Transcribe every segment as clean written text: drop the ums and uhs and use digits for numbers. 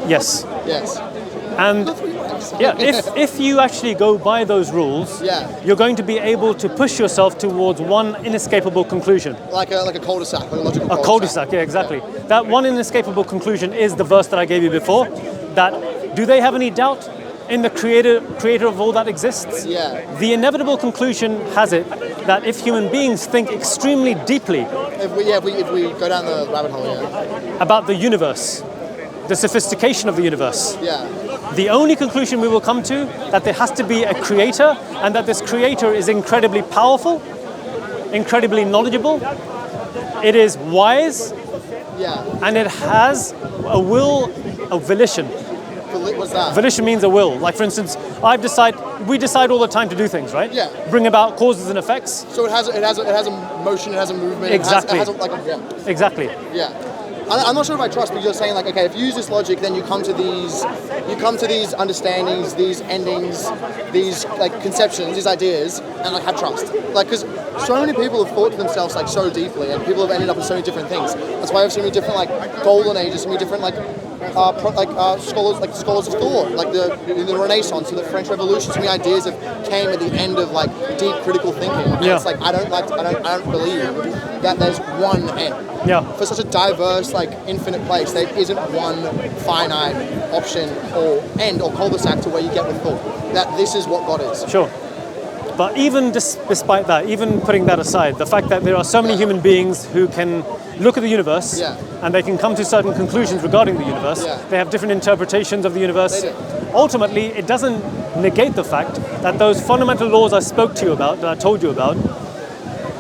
Yes. Yes. And yeah, if you actually go by those rules, you're going to be able to push yourself towards one inescapable conclusion. Like a cul-de-sac, like a logical cul-de-sac. A cul-de-sac, yeah, exactly. Yeah. That one inescapable conclusion is the verse that I gave you before. That do they have any doubt in the creator of all that exists? Yeah. The inevitable conclusion has it that if human beings think extremely deeply if we go down the rabbit hole, about the universe, the sophistication of the universe, the only conclusion we will come to that there has to be a creator and that this creator is incredibly powerful, incredibly knowledgeable, it is wise, and it has a will, a volition. What's that? Volition means a will. Like for instance, we decide all the time to do things, right? Yeah. Bring about causes and effects. So it has a motion, it has a movement. Exactly. It has like a want. Exactly. Yeah. I'm not sure if I trust, but you're saying like, okay, if you use this logic, then you come to these understandings, these endings, these like conceptions, these ideas, and like have trust. Like, because so many people have thought to themselves like so deeply, and people have ended up with so many different things. That's why I have so many different like golden ages, so many different scholars of thought, like the Renaissance and the French Revolution. So many ideas have came at the end of like deep critical thinking. And it's like I don't believe that there's one end. Yeah. For such a diverse, like infinite place, there isn't one finite option or end or cul-de-sac to where you get with thought. That this is what God is. Sure. But even despite that, even putting that aside, the fact that there are so many human beings who can look at the universe and they can come to certain conclusions regarding the universe, they have different interpretations of the universe. Ultimately, it doesn't negate the fact that those fundamental laws I spoke to you about, that I told you about,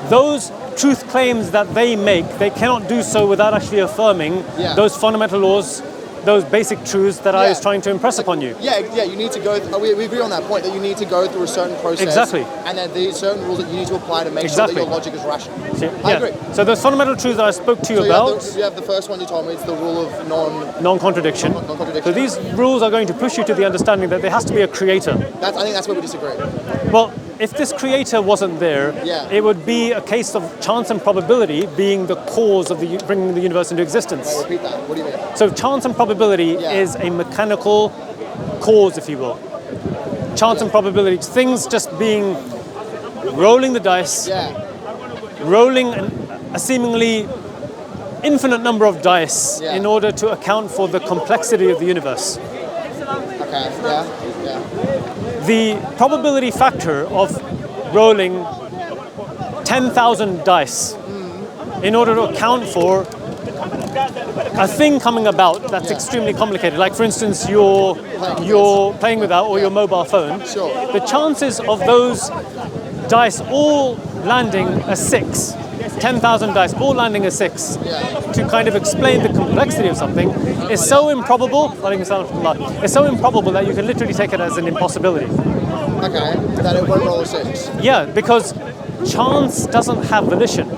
those truth claims that they make, they cannot do so without actually affirming those fundamental laws, those basic truths that I was trying to impress upon you. Yeah, you need to go, we agree on that point, that you need to go through a certain process. Exactly. And then these certain rules that you need to apply to make sure that your logic is rational. I agree. So those fundamental truths that I spoke to you about. You have the first one you told me, it's the rule of non-contradiction. So these rules are going to push you to the understanding that there has to be a creator. I think that's where we disagree. Well, if this creator wasn't there, it would be a case of chance and probability being the cause of bringing the universe into existence. I'll repeat that. What do you mean? So chance and probability is a mechanical cause, if you will. Chance and probability, things just being rolling the dice, rolling a seemingly infinite number of dice in order to account for the complexity of the universe. Okay, The probability factor of rolling 10,000 dice in order to account for a thing coming about that's extremely complicated. Like for instance, you're playing with that or your mobile phone. Sure. The chances of those dice all landing a 6, 10,000 dice all landing a 6 to kind of explain the complexity of something is so improbable. It's so improbable that you can literally take it as an impossibility. Okay, that it won't roll a 6. Yeah, because chance doesn't have volition.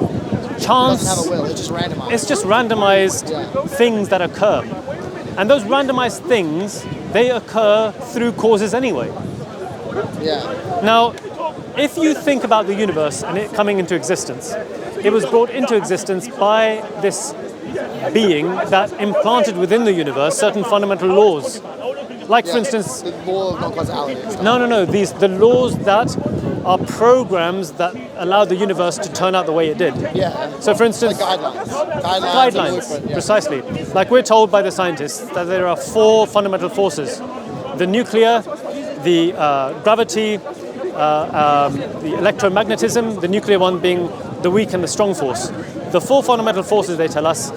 Chance doesn't have a will, it's just randomized. It's just randomized things that occur. And those randomized things, they occur through causes anyway. Yeah. Now, if you think about the universe and it coming into existence, it was brought into existence by this being that implanted within the universe certain fundamental laws. Like, for instance... The law of non-causality. No. The laws that are programs that allow the universe to turn out the way it did. Yeah. So, for instance... Like guidelines. Precisely. Like, we're told by the scientists that there are 4 fundamental forces. The nuclear, the gravity, the electromagnetism, the nuclear one being the weak and the strong force. The 4 fundamental forces, they tell us,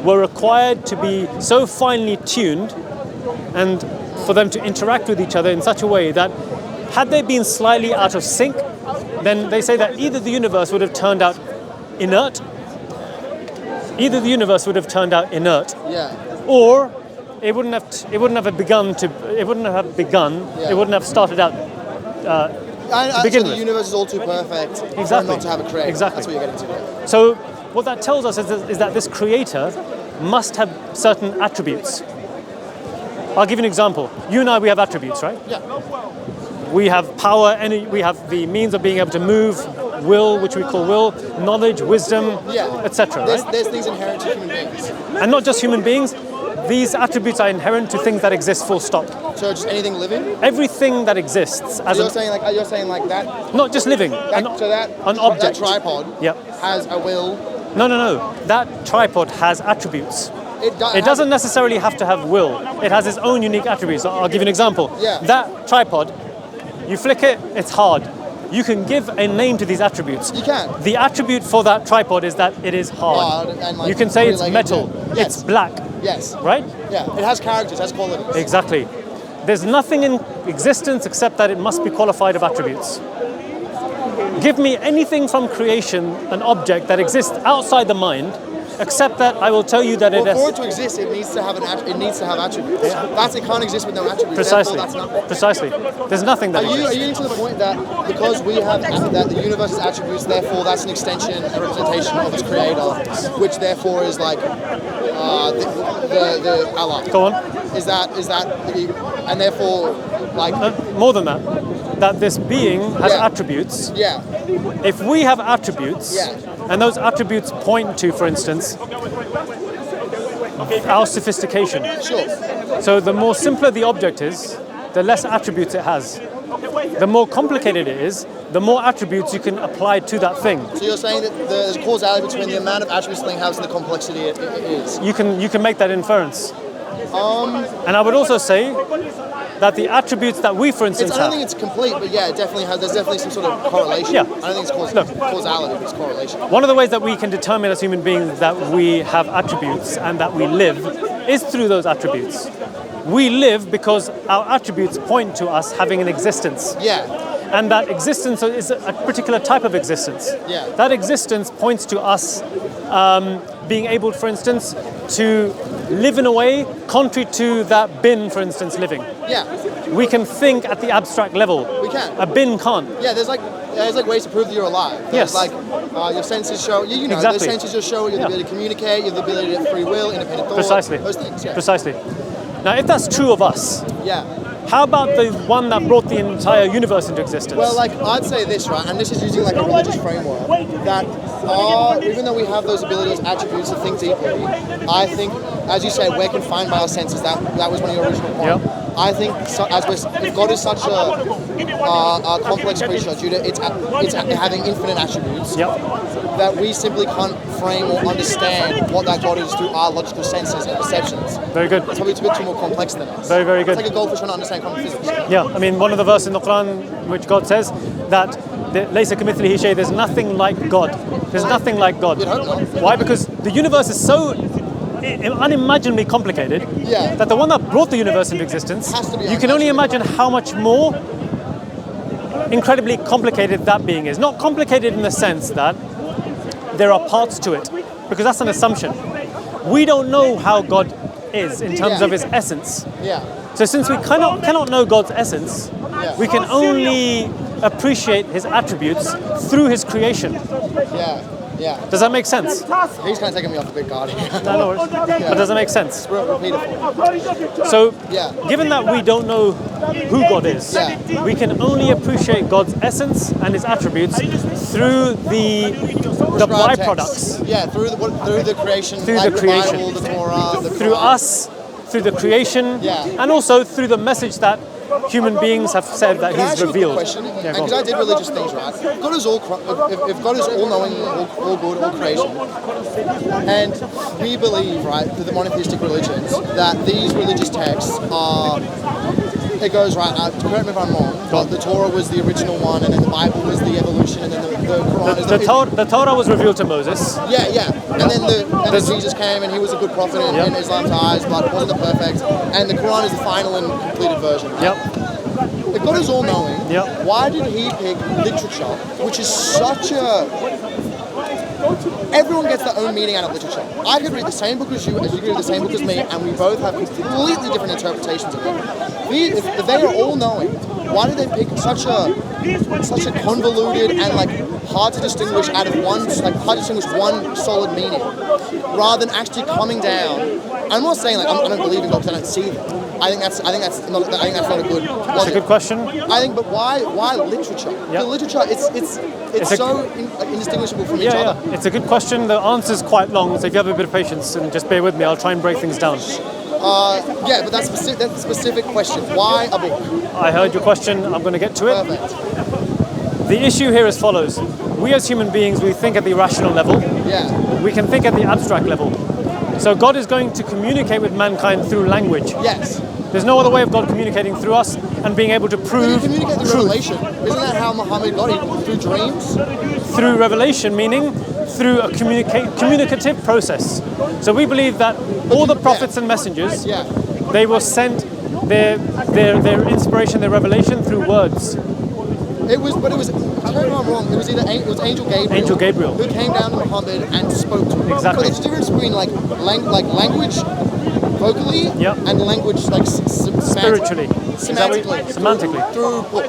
were required to be so finely tuned and for them to interact with each other in such a way that had they been slightly out of sync, then they say that either the universe would have turned out inert, or it wouldn't have started out to begin with. The universe is all too perfect for not to have a creator. Exactly. That's what you're getting to. So what that tells us is that this creator must have certain attributes. I'll give you an example. You and I, we have attributes, right? Yeah. We have power, we have the means of being able to move, will, which we call will, knowledge, wisdom, etc. There's things inherent to human beings. And not just human beings, these attributes are inherent to things that exist, full stop. So just anything living? Everything that exists as You're saying like that? not just living, an object. That tripod Yep. has a will. No. That tripod has attributes. It doesn't necessarily have to have will. It has its own unique attributes. I'll give you an example. Yeah. That tripod, you flick it, it's hard. You can give a name to these attributes. You can. The attribute for that tripod is that it is hard. And like you can say it's three-legged, metal, yeah. it's black, Yes. right? Yeah. It has characters, it has qualities. Exactly. There's nothing in existence except that it must be qualified of attributes. Give me anything from creation, an object that exists outside the mind, except that I will tell you that Well, for it to exist, it needs to have attributes. Yeah. It can't exist with no attributes. Precisely. Therefore, that's not. Precisely. There's nothing that Are exists. you to the point that because we have that the universe has attributes, therefore that's an extension, a representation of its creator, which therefore is like the Allah. Go on. Is that and therefore like More than that. That this being has Yeah. attributes. yeah. If we have attributes, Yeah. and those attributes point to, for instance, our sophistication. Sure. So the more simpler the object is, the less attributes it has. The more complicated it is, the more attributes you can apply to that thing. So you're saying that there's a causality between the amount of attributes something has and the complexity it is. You can make that inference. And I would also say that the attributes that we, for instance, I don't have. think it's complete, but yeah, it definitely has. There's definitely some sort of correlation. Yeah. I don't think it's causality, but it's correlation. One of the ways that we can determine as human beings that we have attributes and that we live is through those attributes. We live because our attributes point to us having an existence. Yeah. And that existence is a particular type of existence. Yeah. That existence points to us being able, for instance, to live in a way contrary to that bin, for instance, living. Yeah. We can think at the abstract level. We can. A bin can't. Yeah, there's like ways to prove that you're alive. There's Yes. like your senses show. You know, Exactly. the senses just show you have the ability to communicate, you have the ability to have free will, independent thought. Precisely. Those things. Yeah. Precisely. Now, if that's true of us, Yeah. how about the one that brought the entire universe into existence? Well, like I'd say this, right, and this is using like a religious framework, that even though we have those abilities, attributes to think deeply, I think, as you said, we're confined by our senses. That was one of your original points. Yep. I think if God is such a complex creature due to its having infinite attributes, Yep. that we simply can't frame or understand what that God is through our logical senses and perceptions. Very good. It's probably a bit too more complex than us. Very, very good. It's like a goldfish trying to understand quantum physics. Yeah, I mean, one of the verses in the Quran which God says that there's nothing like God. There's nothing like God. You'd hope not. Why? Because the universe is so unimaginably complicated Yeah. that the one that brought the universe into existence, Has to be you can only imagine how much more incredibly complicated that being is. Not complicated in the sense that there are parts to it, because that's an assumption. We don't know how God is in terms Yeah. of his essence. Yeah. So since we cannot know God's essence, Yeah. we can only appreciate his attributes through his creation. Yeah. Yeah. Does that make sense? He's kind of taking me off a bit, guard. No, no worries. But does that make sense? Repeatable. So, Yeah. given that we don't know who God is, Yeah. we can only appreciate God's essence and his attributes through the byproducts. Yeah, through the creation, Through like the creation. Bible, the Torah, the Through Quran. us, through the creation, Yeah. and also through the message that human beings have said that Can I ask he's you a quick revealed. question? Yeah, go Because on. I did religious things, right? God is if God is all knowing, all good, all creation, and we believe, right, through the monotheistic religions, that these religious texts are. It goes right. Correct me if I'm wrong. But the Torah was the original one, and then the Bible was the evolution, and then the Quran is The Torah was revealed to Moses. Yeah, and then Jesus came, and he was a good prophet in Islam's eyes, but wasn't the perfect. And the Quran is the final and completed version. Right? Yep. If God is all knowing, Yep. why did he pick literature, which is such a... Everyone gets their own meaning out of literature. I could read the same book as you could read the same book as me, and we both have completely different interpretations of it. If they are all knowing, why did they pick such a convoluted and like hard to distinguish out of one, like hard to distinguish one solid meaning, rather than actually coming down? I'm not saying like I don't believe in God because I don't see them. I think that's not a good. That's a good question. I think, but why literature? Yep. The literature, it's so indistinguishable from each Yeah, other. yeah. It's a good question. The answer's quite long, so if you have a bit of patience and just bear with me, I'll try and break things down. Yeah, but that's a specific question. Why a book? I heard your question. I'm going to get to it. Perfect. The issue here is follows. We as human beings, we think at the rational level. Yeah. We can think at the abstract level. So God is going to communicate with mankind through language. Yes. There's no other way of God communicating through us and being able to prove But you communicate through revelation. Isn't that how Muhammad got it? Through dreams? through revelation, meaning through a communicative process. So we believe that all the prophets and messengers, Yeah. they were sent their inspiration, their revelation through words. It was, but it was, I don't know if I'm wrong, it was either Angel Gabriel. Angel Gabriel. Who came down to Muhammad and spoke to him. Exactly. But there's a difference between like language vocally Yep. and language like Spiritually. Semantically. Through book.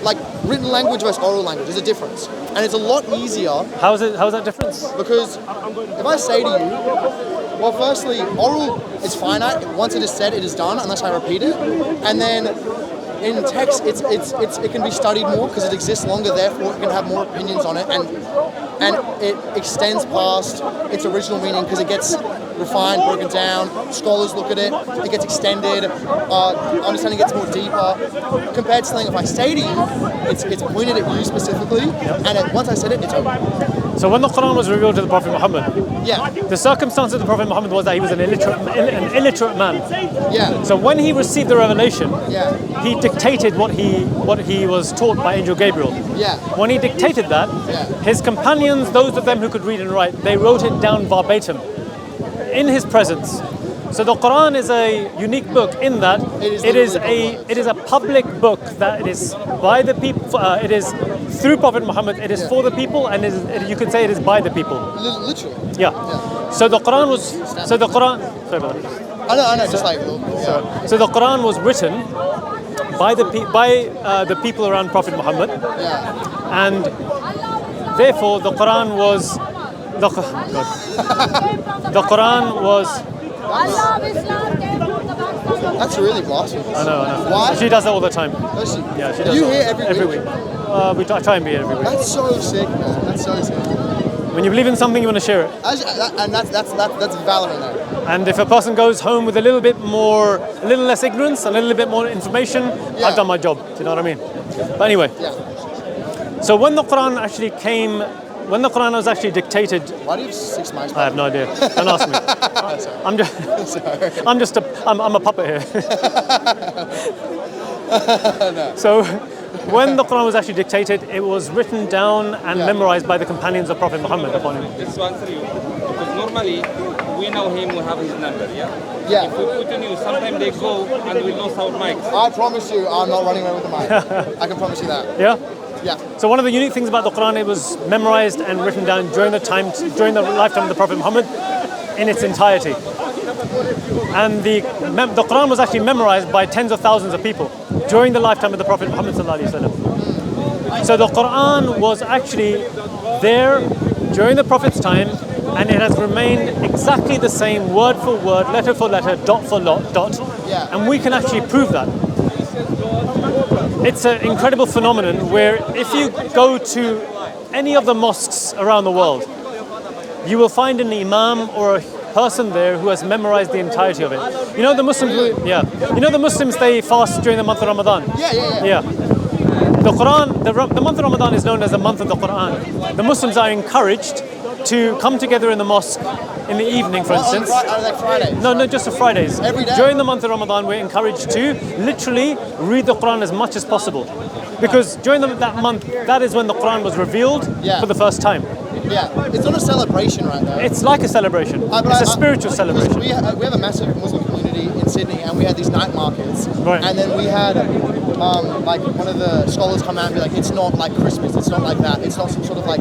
Like written language versus oral language, there's a difference. And it's a lot easier How's that difference? because if I say to you, well, firstly, oral is finite. Once it is said, it is done, unless I repeat it. And then in text, it can be studied more because it exists longer. Therefore, it can have more opinions on it, and it extends past its original meaning because it gets refined, broken down. Scholars look at it. It gets extended. Understanding gets more deeper. Compared to something, if I say to you, it's pointed at you specifically, and once I said it, it's over. So when the Quran was revealed to the Prophet Muhammad, Yeah, the circumstance of the Prophet Muhammad was that he was an illiterate man. yeah, So when he received the revelation, yeah, he dictated what he was taught by Angel Gabriel. yeah. When he dictated that, Yeah. his companions, those of them who could read and write, they wrote it down verbatim in his presence. So the Quran is a unique book in that it is a public book that it is by the people. It is through Prophet Muhammad. It is for the people, and you could say it is by the people. Literally. Yeah. So the Quran was. So the Quran. Sorry about that. I know. Just like, yeah, So the Quran was written by the people around Prophet Muhammad, yeah. and therefore the Quran was the Quran was. That's really blasphemous. I know. Why? She does that all the time. Does she? Yeah, she Are does. you that here every week? I try and be here every week. That's so sick, man. That's so sick. When you believe in something, you want to share it. And that's valor in that. And if a person goes home with a little less ignorance, a little bit more information, Yeah. I've done my job. Do you know what I mean? But anyway, Yeah. so when the Quran actually came, when the Quran was actually dictated, Why do you have 6 mics? I have no idea. Don't ask me. I'm a puppet here. So when the Quran was actually dictated, it was written down and memorized by the companions of Prophet Muhammad upon him. This one for you. Because normally we know him, we have his number, yeah? Yeah. If we put on you, sometimes they go and we lost our mics. I promise you, I'm not running away with the mic. I can promise you that. Yeah? Yeah. So one of the unique things about the Quran, it was memorized and written down during the lifetime of the Prophet Muhammad in its entirety. And the Quran was actually memorized by tens of thousands of people during the lifetime of the Prophet Muhammad sallallahu alaihi wasallam. So the Quran was actually there during the Prophet's time, and it has remained exactly the same, word for word, letter for letter, dot for dot. Yeah. And we can actually prove that. It's an incredible phenomenon where if you go to any of the mosques around the world, you will find an imam or a person there who has memorized the entirety of it. You know the Muslims, You know the Muslims, they fast during the month of Ramadan. Yeah. The Quran, the month of Ramadan is known as the month of the Quran. The Muslims are encouraged to come together in the mosque in the evening, for instance. Like Fridays? No, just on Fridays. Every day? During the month of Ramadan, we're encouraged to literally read the Quran as much as possible. Because during that month, that is when the Quran was revealed for the first time. Yeah. It's not a celebration right now. It's like a celebration. It's a spiritual celebration. We have a massive Muslim community in Sydney, and we had these night markets. Right. And then we had like one of the scholars come out and be like, it's not like Christmas, it's not like that, it's not some sort of like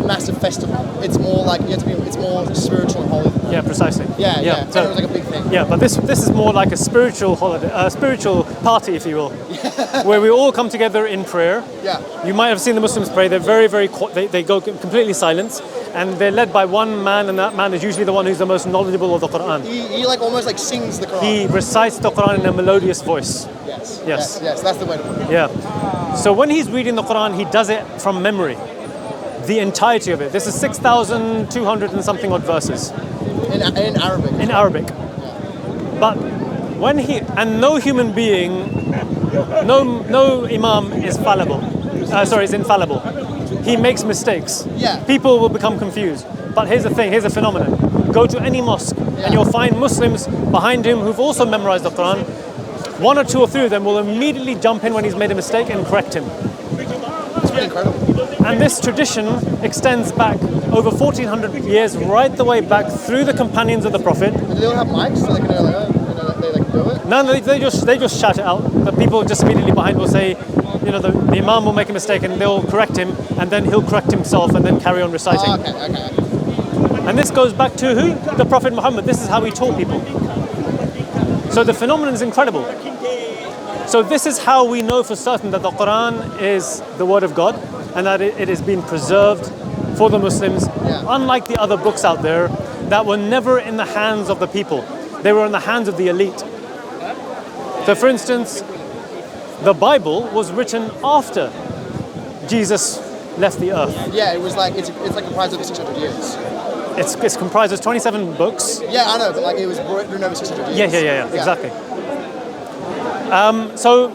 massive festival. It's more like it's more spiritual and holy. Yeah, precisely. Yeah. So, it was like a big thing. yeah, but this is more like a spiritual holiday, a spiritual party, if you will, where we all come together in prayer. Yeah. You might have seen the Muslims pray. They're very, very they go completely silent, and they're led by one man, and that man is usually the one who's the most knowledgeable of the Quran. He like almost like sings the Quran. He recites the Quran in a melodious voice. Yes, that's the way to put it. Yeah. So when he's reading the Quran, he does it from memory, the entirety of it. This is 6,200 and something odd verses In Arabic. in Arabic. But when no human being, no imam is fallible. Is infallible. He makes mistakes. Yeah. People will become confused. But here's the thing, here's a phenomenon. Go to any mosque and you'll find Muslims behind him who've also memorized the Quran. One or two or three of them will immediately jump in when he's made a mistake and correct him. It's pretty incredible. And this tradition extends back over 1400 years, right the way back through the companions of the Prophet. Do they all have mics so they can do it? No, they just shout it out. The people just immediately behind will say, the imam will make a mistake and they'll correct him, and then he'll correct himself and then carry on reciting. Oh, okay. And this goes back to who? The Prophet Muhammad. This is how he taught people. So the phenomenon is incredible. So this is how we know for certain that the Quran is the word of God and that it is being preserved for the Muslims, unlike the other books out there that were never in the hands of the people. They were in the hands of the elite. So for instance, the Bible was written after Jesus left the earth. Yeah, it was like it's like comprised of 600 years. It's comprised of 27 books. Yeah, I know, but like it was written over 600 years. Yeah, exactly. So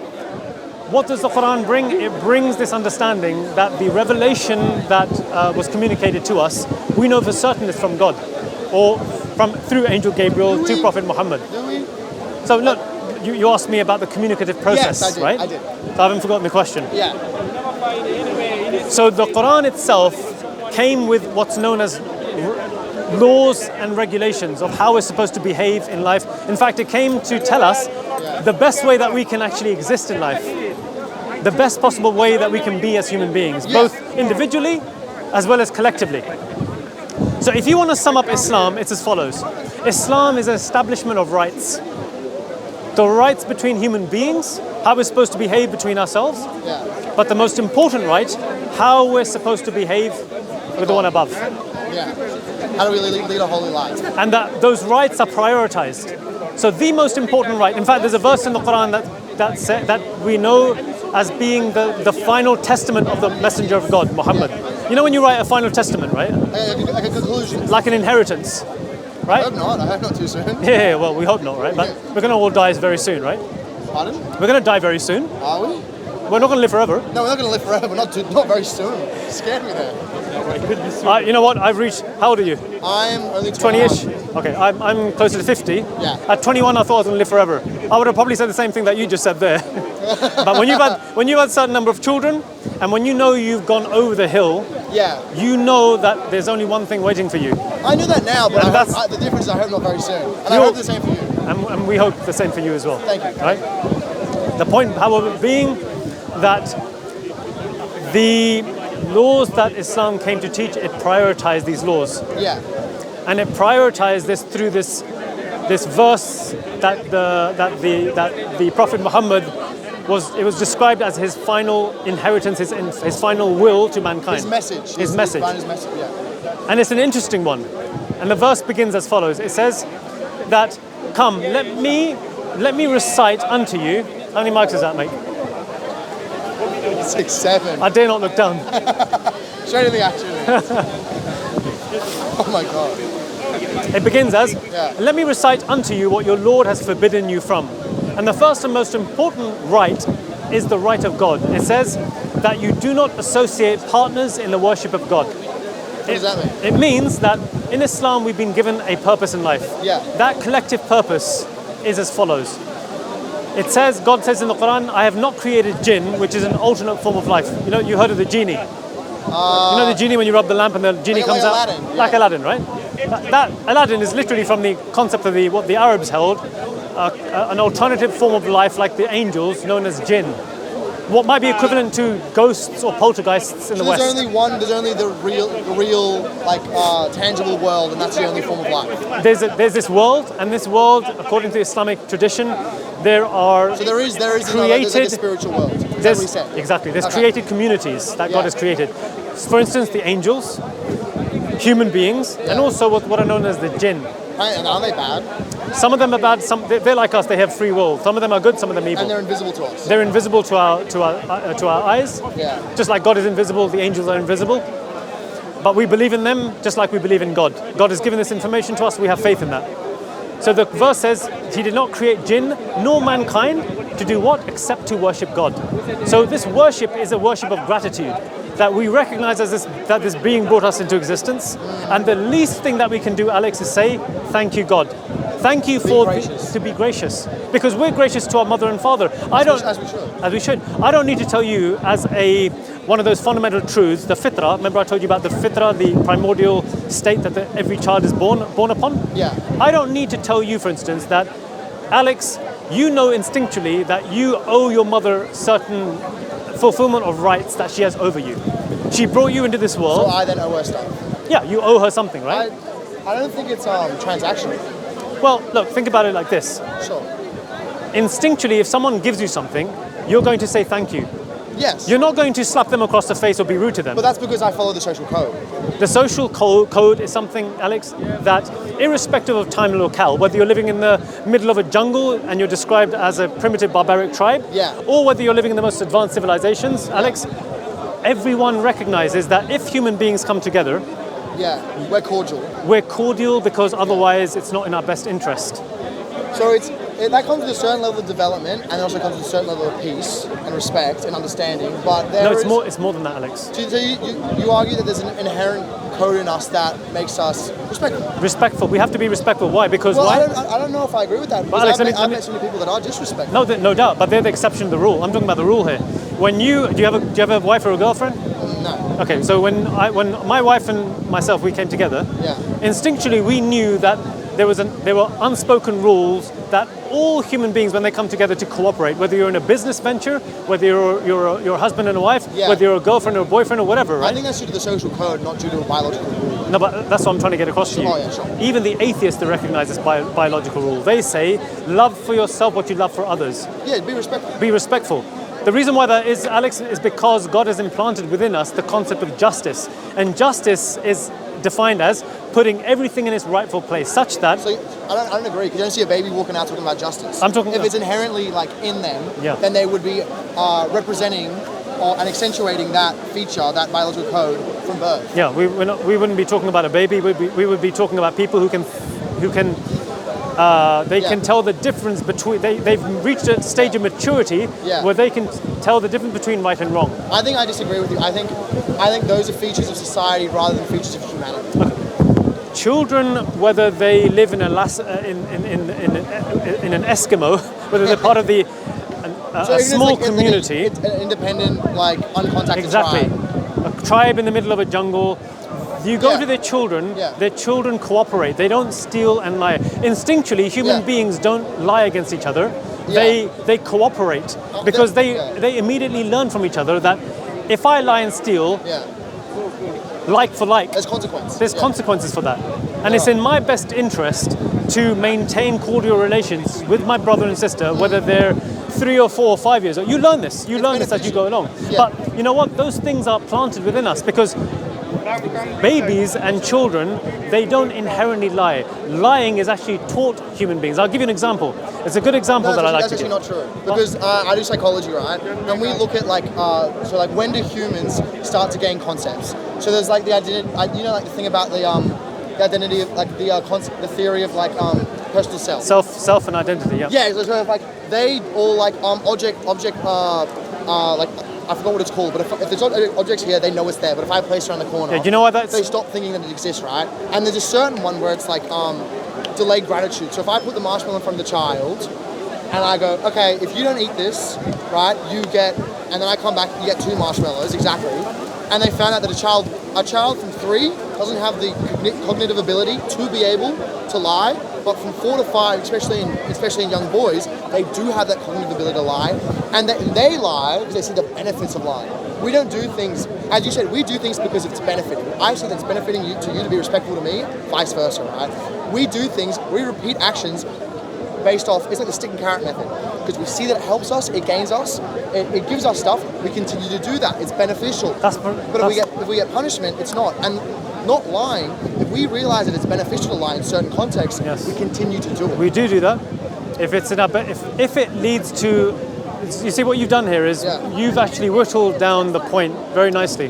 what does the Quran bring? It brings this understanding that the revelation that was communicated to us, we know for certain is from God, or through Angel Gabriel to Prophet Muhammad. Do we? So look, you asked me about the communicative process, yes, I did, right? I did. So I haven't forgotten the question. Yeah. So the Quran itself came with what's known as laws and regulations of how we're supposed to behave in life. In fact, it came to tell us the best way that we can actually exist in life, the best possible way that we can be as human beings, both individually as well as collectively. So if you want to sum up Islam, it's as follows. Islam is an establishment of rights. The rights between human beings, how we're supposed to behave between ourselves, but the most important right, how we're supposed to behave with the one above. Yeah. How do we lead a holy life? And that those rights are prioritized. So the most important right, in fact, there's a verse in the Quran that we know as being the final testament of the Messenger of God, Muhammad. You know when you write a final testament, right? Like a conclusion. Like an inheritance, right? I hope not too soon. Yeah, well, we hope not, right? But we're going to all die very soon, right? Pardon? We're going to die very soon. Are we? We're not going to live forever. No, we're not going to live forever, not very soon. You scared me there. You know what? I've reached, how old are you? I'm only 20-ish? Okay, I'm closer to 50. Yeah. At 21, I thought I was going to live forever. I would have probably said the same thing that you just said there. But when you've had a certain number of children, and when you know you've gone over the hill, you know that there's only one thing waiting for you. I knew that now, but the difference is I hope not very soon. And I hope the same for you. And we hope the same for you as well. Thank you. Right? The point, however, being that the laws that Islam came to teach, it prioritized these laws. Yeah. And it prioritized this through this verse that the Prophet Muhammad was described as his final inheritance, his final will to mankind. His message. His message. Yeah. And it's an interesting one. And the verse begins as follows. It says that, come, let me recite unto you. How many mics is that, mate? 6, 7. I dare not look down. Straight in the action. Oh my God. It begins as, let me recite unto you what your Lord has forbidden you from. And the first and most important right is the right of God. It says that you do not associate partners in the worship of God. What does that mean? It means that in Islam we've been given a purpose in life. Yeah. That collective purpose is as follows. It says, God says in the Quran, I have not created jinn, which is an alternate form of life. You know, you heard of the genie. You know the genie when you rub the lamp and the genie comes out? Aladdin, like Aladdin, right? That Aladdin is literally from the concept of what the Arabs held, an alternative form of life like the angels known as jinn. What might be equivalent to ghosts or poltergeists in the West. There's only the real like tangible world, and that's the only form of life. There's this world, and this world, according to Islamic tradition, there is created like a spiritual world. That's what we said. Exactly. There's created communities that God has created. For instance, the angels, human beings, and also what are known as the jinn. And are they bad? Some of them are bad. They're like us. They have free will. Some of them are good. Some of them evil. And they're invisible to us. They're invisible to our eyes. Yeah. Just like God is invisible, the angels are invisible. But we believe in them just like we believe in God. God has given this information to us. We have faith in that. So the verse says, he did not create jinn nor mankind to do what? Except to worship God. So this worship is a worship of gratitude, that we recognize as that this being brought us into existence. And the least thing that we can do, Alex, is say, thank you, God. Thank you to be gracious. Because we're gracious to our mother and father. As we should. I don't need to tell you as one of those fundamental truths, the fitrah. Remember I told you about the fitrah, the primordial state that every child is born upon? Yeah. I don't need to tell you, for instance, that, Alex, you know instinctually that you owe your mother certain fulfillment of rights that she has over you. She brought you into this world. So I then owe her stuff. Yeah, you owe her something, right? I don't think it's transactional. Well, look, think about it like this. Sure. Instinctually, if someone gives you something, you're going to say thank you. Yes. You're not going to slap them across the face or be rude to them. But that's because I follow the social code. The social code is something, Alex, that irrespective of time and locale, whether you're living in the middle of a jungle and you're described as a primitive barbaric tribe, or whether you're living in the most advanced civilizations, Alex, everyone recognizes that if human beings come together, we're cordial. We're cordial because otherwise it's not in our best interest. So that comes with a certain level of development, and it also comes with a certain level of peace and respect and understanding. But it's more than that, Alex. So you argue that there's an inherent code in us that makes us respectful. Respectful. We have to be respectful. Why? Because why? I don't know if I agree with that. But Alex, I've met so many people that are disrespectful. No doubt. But they're the exception to the rule. I'm talking about the rule here. Do you have a wife or a girlfriend? No. Okay. So when my wife and myself we came together, instinctually we knew that there were unspoken rules that all human beings, when they come together to cooperate, whether you're in a business venture, whether you're a husband and a wife, whether you're a girlfriend or a boyfriend or whatever, right? I think that's due to the social code, not due to a biological rule. No, but that's what I'm trying to get across to you. Oh, yeah, sure. Even the atheists recognize this biological rule. They say, love for yourself what you love for others. Yeah, be respectful. Be respectful. The reason why that is, Alex, is because God has implanted within us the concept of justice. And justice is defined as putting everything in its rightful place, such that... So I don't agree, because you don't see a baby walking out talking about justice. If it's inherently in them, then they would be representing and accentuating that feature, that biological code from birth. Yeah, we wouldn't be talking about a baby. We would be talking about people who can tell the difference between. They've reached a stage of maturity where they can tell the difference between right and wrong. I think I disagree with you. I think those are features of society rather than features of humanity. Okay. Children, whether they live in an Eskimo, whether they're part of a small community, it's an independent, uncontacted tribe. A tribe in the middle of a jungle. You go to their children cooperate. They don't steal and lie. Instinctually, human beings don't lie against each other. They cooperate because they immediately learn from each other that if I lie and steal, like for like, there's consequences. There's consequences for that. And it's in my best interest to maintain cordial relations with my brother and sister, whether they're 3 or 4 or 5 years old. You learn this as you go along. But you know what? Those things are planted within us because babies and children, they don't inherently lie. Lying is actually taught human beings. I'll give you an example. It's a good example that I like to give. That's actually not true. Because I do psychology, right? And we look at when do humans start to gain concepts? So there's the identity, the thing about the identity of the theory of personal self. Self and identity, yeah. Yeah, so they all object I forgot what it's called, but if there's objects here, they know it's there. But if I place it around the corner, you know what that's... they stop thinking that it exists, right? And there's a certain one where it's delayed gratitude. So if I put the marshmallow in front of the child, and I go, okay, if you don't eat this, right, you get, and then I come back, you get 2 marshmallows, exactly. And they found out that a child from 3 doesn't have the cognitive ability to be able to lie, but from 4 to 5, especially in young boys, they do have that cognitive ability to lie, and they lie because they see the benefits of lying. We don't do things, as you said, we do things because it's benefiting. I see that it's benefiting you to be respectful to me, vice versa, right? We do things, we repeat actions based off, it's like the stick and carrot method, because we see that it helps us, it gains us, it gives us stuff, we continue to do that, it's beneficial. But if we get punishment, it's not. And not lying, if we realize that it's beneficial to lie in certain contexts, we continue to do it. We do that. If it leads to, you see what you've done here is you've actually whittled down the point very nicely.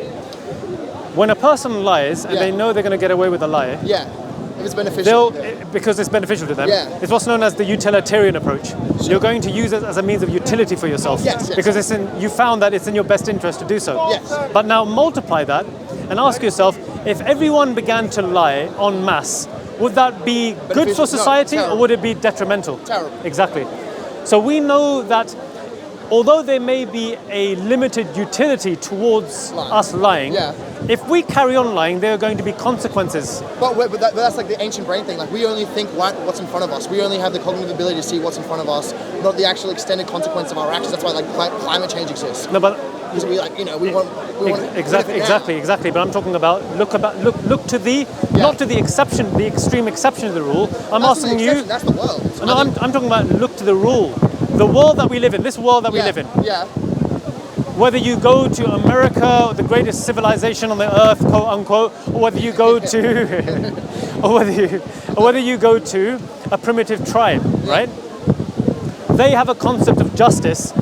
When a person lies and they know they're going to get away with a lie, if it's beneficial. Because it's beneficial to them. Yeah. It's what's known as the utilitarian approach. You're going to use it as a means of utility for yourself. Yes. Because you found that it's in your best interest to do so. Yes. But now multiply that and ask yourself, if everyone began to lie en masse, would that be good for society or would it be detrimental? Terrible. Exactly. So we know that although there may be a limited utility towards us lying, if we carry on lying, there are going to be consequences. But that's like the ancient brain thing. Like we only think what's in front of us. We only have the cognitive ability to see what's in front of us, not the actual extended consequence of our actions. That's why like climate change exists. No, but because we want exactly. But I'm talking about look to the not to the exception, the extreme exception of the rule. I'm asking you. That's the world. No, I'm talking about look to the rule. The world that we live in, this world that we live in. Yeah. Whether you go to America, the greatest civilization on the earth, quote unquote, or whether you go to, or whether you go to a primitive tribe, right? They have a concept of justice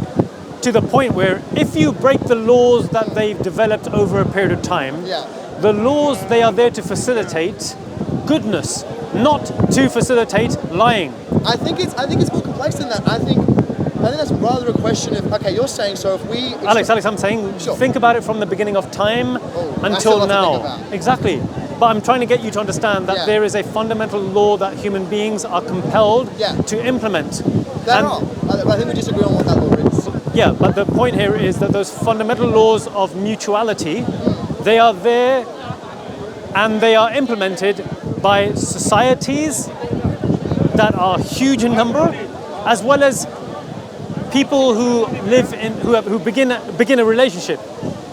to the point where if you break the laws that they've developed over a period of time, the laws, they are there to facilitate goodness, not to facilitate lying. I think it's more complex than that. I think that's rather a question of, okay, you're saying, so if we... Alex, I'm saying, think about it from the beginning of time until now. Exactly. But I'm trying to get you to understand that there is a fundamental law that human beings are compelled to implement. I think we disagree on what that law is. Yeah, but the point here is that those fundamental laws of mutuality, they are there and they are implemented by societies that are huge in number, as well as people who live in who begin a relationship,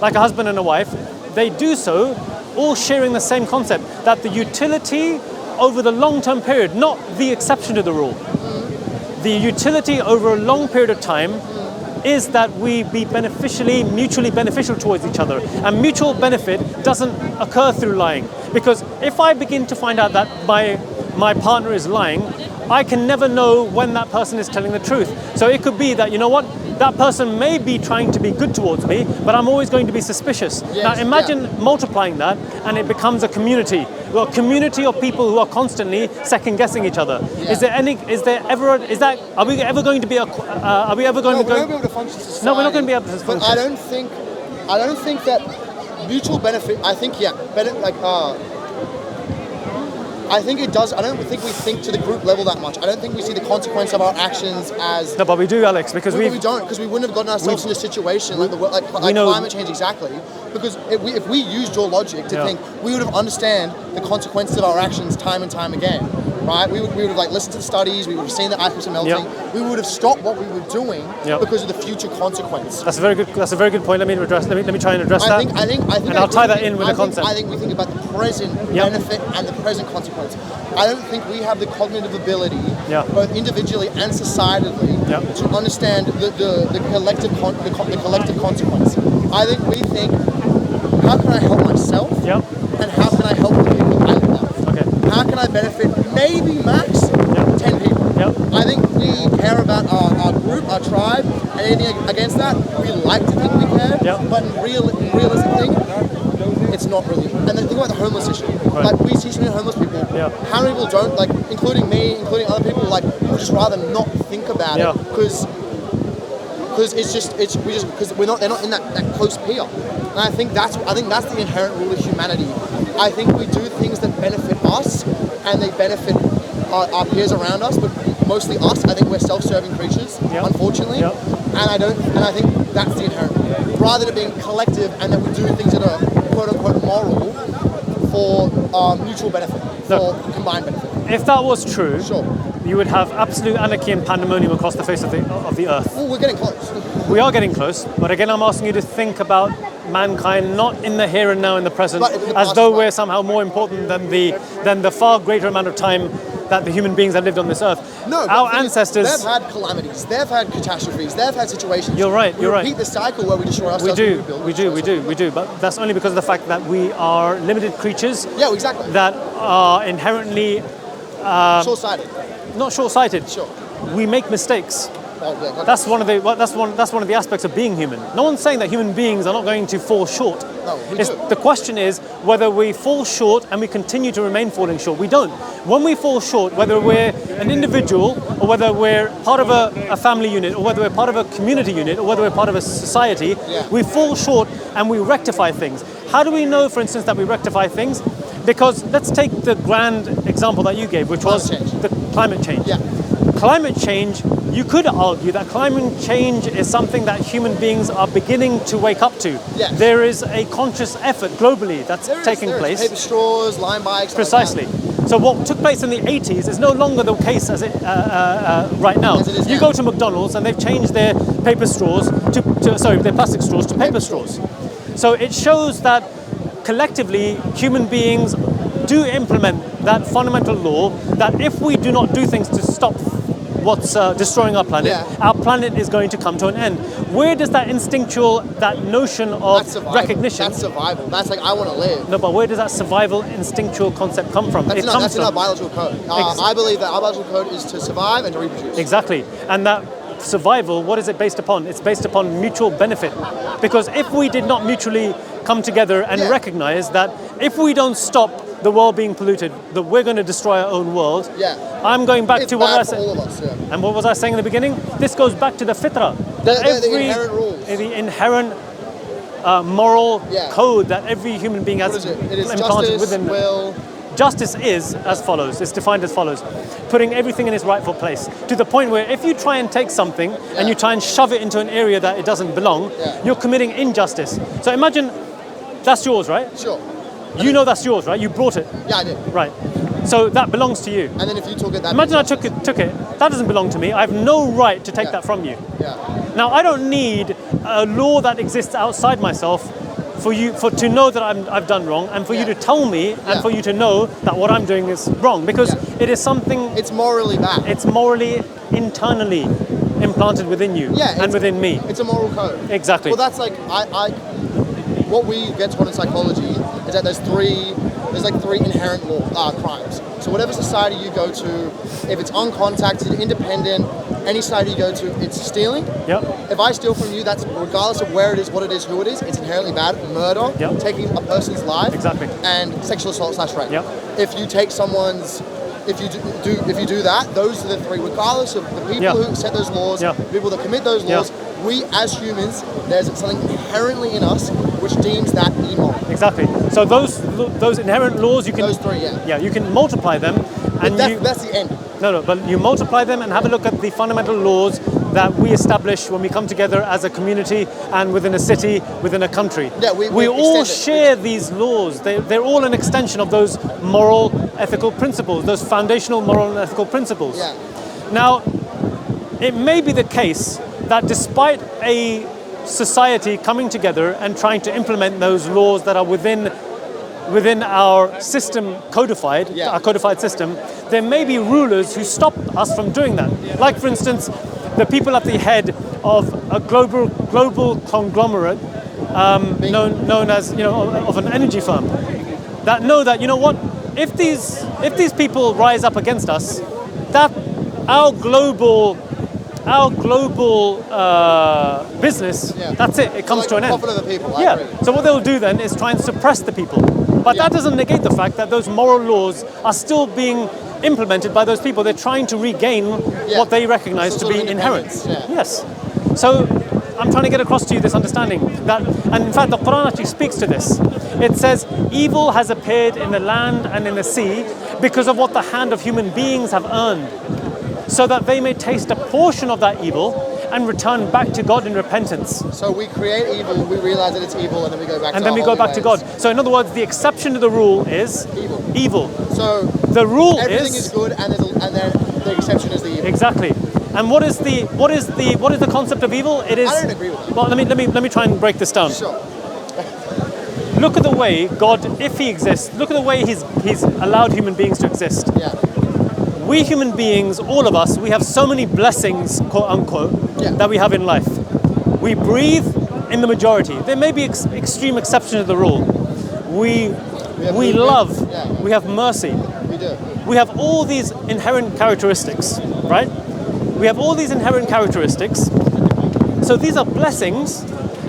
like a husband and a wife. They do so all sharing the same concept, that the utility over the long-term period, not the exception to the rule, the utility over a long period of time is that we be mutually beneficial towards each other. And mutual benefit doesn't occur through lying. Because if I begin to find out that my partner is lying, I can never know when that person is telling the truth. So it could be that, you know what, that person may be trying to be good towards me, but I'm always going to be suspicious. Now imagine multiplying that and it becomes a community. Well, a community of people who are constantly second guessing each other. Are we ever going to be are we ever going to go? We're not able to function as a society. No, we're not going to be able to function. But I don't think that mutual benefit, I think, I think it does. I don't think we think to the group level that much. I don't think we see the consequence of our actions as... No, but we do, Alex, because we don't, because we wouldn't have gotten ourselves in a situation like climate change, exactly. Because if we used your logic to think, we would have understand the consequences of our actions time and time again, right? We would have listened to the studies, we would have seen the ice are melting, we would have stopped what we were doing because of the future consequence. That's a very good point. Let me try and address that. I think and I'll tie that in with the concept. I think we think about the present benefit and the present consequence. I don't think we have the cognitive ability, both individually and societally, to understand the collective consequence. I think we think, how can I help myself? And how can I help the people I love? Okay. How can I benefit maybe max 10 people? I think we care about our group, our tribe, and anything against that, we like to think we care, but in realistic thing, it's not really. And then think about the homeless issue. Right. Like we see so many homeless people. How many people don't, including me, including other people, would just rather not think about it because they're not in that close peer. And I think that's the inherent rule of humanity. I think we do things that benefit us and they benefit our peers around us, but mostly us. I think we're self-serving creatures, unfortunately. And I think that's the inherent rule. Rather than being collective and that we do things that are quote-unquote moral for mutual benefit, for combined benefit. If that was true, you would have absolute anarchy and pandemonium across the face of the earth. Well, we're getting close. We are getting close, but again, I'm asking you to think about mankind not in the here and now, in the present, as though we're somehow more important than the far greater amount of time that the human beings have lived on this earth. No, our ancestors... They've had calamities, they've had catastrophes, they've had situations. You're right. We repeat the cycle where we destroy ourselves. We do. But that's only because of the fact that we are limited creatures. Yeah, exactly. That are inherently... short-sighted. Not short-sighted. Sure. We make mistakes. Oh, yeah, gotcha. That's one of the aspects of being human. No one's saying that human beings are not going to fall short. No, we do. The question is whether we fall short and we continue to remain falling short. We don't. When we fall short, whether we're an individual or whether we're part of a family unit or whether we're part of a community unit or whether we're part of a society, we fall short and we rectify things. How do we know, for instance, that we rectify things? Because let's take the grand example that you gave, which was the climate change. Yeah. Climate change, you could argue that climate change is something that human beings are beginning to wake up to. Yes. There is a conscious effort globally that's taking place. Paper straws, line bikes. Precisely. So what took place in the 80s is no longer the case as it right now. As it is you now. go to McDonald's and they've changed their paper straws their plastic straws to paper straws. So it shows that collectively human beings do implement that fundamental law that if we do not do things to stop what's destroying our planet, our planet is going to come to an end. Where does that that notion of recognition? That's survival. That's like, I want to live. No, but where does that survival instinctual concept come from? That's in our biological code. I believe that our biological code is to survive and to reproduce. Exactly. And that survival, what is it based upon? It's based upon mutual benefit. Because if we did not mutually come together and recognize that if we don't stop the world being polluted, that we're going to destroy our own world. I'm going back to what I said. All of us, And what was I saying in the beginning? This goes back to the fitrah. The inherent rules. The inherent moral code that every human being has It is implanted justice, within them. will. Justice is as follows. It's defined as follows: putting everything in its rightful place. To the point where if you try and take something and you try and shove it into an area that it doesn't belong, you're committing injustice. So imagine that's yours, right? Sure. You know that's yours, right? You brought it. Yeah, I did. Right. So that belongs to you. And then if you took it, that imagine I took it. That doesn't belong to me. I have no right to take that from you. Yeah. Now I don't need a law that exists outside myself to know that I've done wrong, and for you to tell me, and for you to know that what I'm doing is wrong, because it is something. It's morally bad. It's morally internally implanted within you and within me. It's a moral code. Exactly. Well, that's like what we get taught in psychology is that there's like three inherent crimes. So whatever society you go to, if it's uncontacted, independent, any society you go to, it's stealing. Yep. If I steal from you, that's regardless of where it is, what it is, who it is, it's inherently bad. Murder, taking a person's life, and sexual assault / rape. Yep. If you take someone's, if you do that, those are the three. Regardless of the people who set those laws, the people that commit those laws, we as humans, there's something inherently in us which deems that immoral. Exactly. So those inherent laws, you can those three, you can multiply them, and that's the end. No, but you multiply them and have a look at the fundamental laws that we establish when we come together as a community and within a city, within a country. Yeah, we all share these laws. They're all an extension of those moral, ethical principles, those foundational moral and ethical principles. Yeah. Now, it may be the case that despite a society coming together and trying to implement those laws that are within our system our codified system, there may be rulers who stop us from doing that. Like, for instance, the people at the head of a global conglomerate known as, of an energy firm, that know that, if these people rise up against us, that our global business, that's it. It comes to an end. Profit of the people. So what they'll do then is try and suppress the people. But that doesn't negate the fact that those moral laws are still being implemented by those people. They're trying to regain what they recognize to be inherent. Yes. So I'm trying to get across to you this understanding that, and in fact the Quran actually speaks to this. It says, evil has appeared in the land and in the sea because of what the hand of human beings have earned, so that they may taste a portion of that evil and return back to God in repentance. So we create evil, we realize that it's evil, and then we go back. And then we go back to God. So in other words, the exception to the rule is evil. So the rule everything is good, and then the exception is the evil. Exactly. And what is the concept of evil? It is. I don't agree with that. Well, let me try and break this down. Sure. Look at the way God, if He exists, look at the way He's allowed human beings to exist. Yeah. We human beings, all of us, we have so many blessings, quote unquote, that we have in life. We breathe in the majority. There may be extreme exceptions to the rule. We love. We have mercy. We do. We have all these inherent characteristics, right? We have all these inherent characteristics. So these are blessings,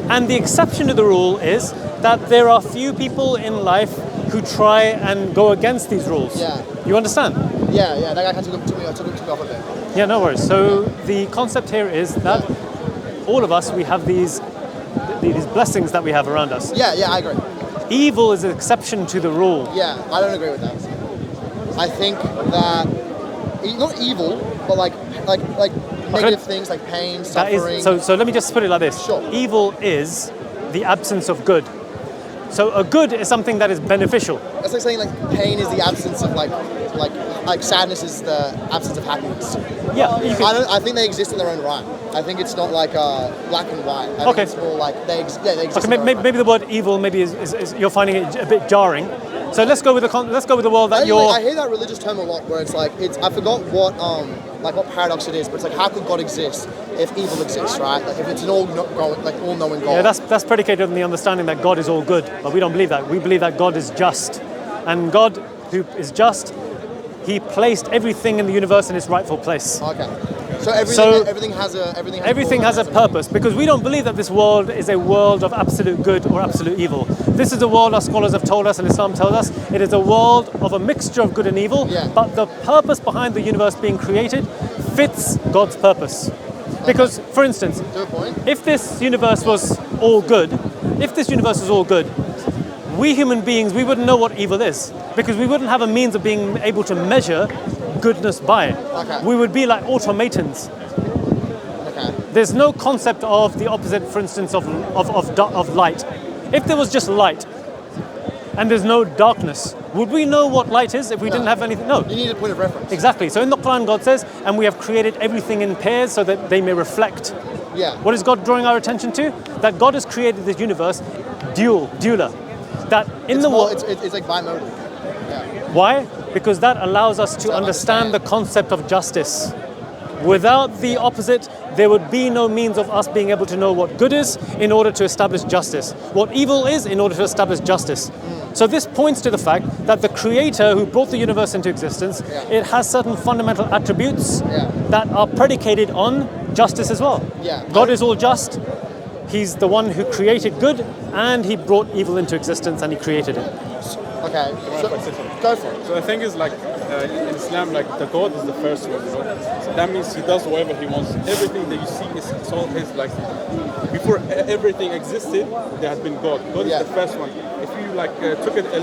and the exception to the rule is that there are few people in life who try and go against these rules. Yeah. You understand? Yeah, that guy kind of took me off a bit. Yeah, no worries. So the concept here is that all of us, we have these blessings that we have around us. Yeah, I agree. Evil is an exception to the rule. Yeah, I don't agree with that. I think that not evil, but like negative things like pain, suffering. So let me just put it like this. Sure. Evil is the absence of good. So a good is something that is beneficial. That's like saying like pain is the absence of like sadness is the absence of happiness. Yeah. I think they exist in their own right. I think it's not like black and white. I think it's more like they exist. Okay, maybe the word evil is you're finding it a bit jarring. So let's go with the world that you're. I hear that religious term a lot, where it's like I forgot what paradox it is, but it's like how could God exist if evil exists, right? Like if it's an all-knowing God. Yeah, that's predicated on the understanding that God is all good, but we don't believe that. We believe that God is just, and God, who is just, He placed everything in the universe in its rightful place. Okay. So everything has a purpose, because we don't believe that this world is a world of absolute good or absolute evil. This is a world, our scholars have told us and Islam tells us, it is a world of a mixture of good and evil, but the purpose behind the universe being created fits God's purpose. Because, for instance, if this universe was all good, we human beings, we wouldn't know what evil is, because we wouldn't have a means of being able to measure goodness by it. Okay. We would be like automatons. Okay. There's no concept of the opposite, for instance, of light. If there was just light and there's no darkness, would we know what light is if we didn't have anything? No. You need a point of reference. Exactly. So in the Quran, God says, and we have created everything in pairs so that they may reflect. Yeah. What is God drawing our attention to? That God has created this universe dualer. That in the world, it's like bimodal. Yeah. Why? Because that allows us to understand the concept of justice. Without the opposite, there would be no means of us being able to know what good is in order to establish justice, what evil is in order to establish justice. So this points to the fact that the creator who brought the universe into existence, it has certain fundamental attributes that are predicated on justice as well. Yeah. God is all just. He's the one who created good, and he brought evil into existence, and he created it. Okay, so, go for it. So the thing is, like in Islam, like the God is the first one. So that means He does whatever He wants. Everything that you see is all His. Like before everything existed, there has been God. God is the first one. If you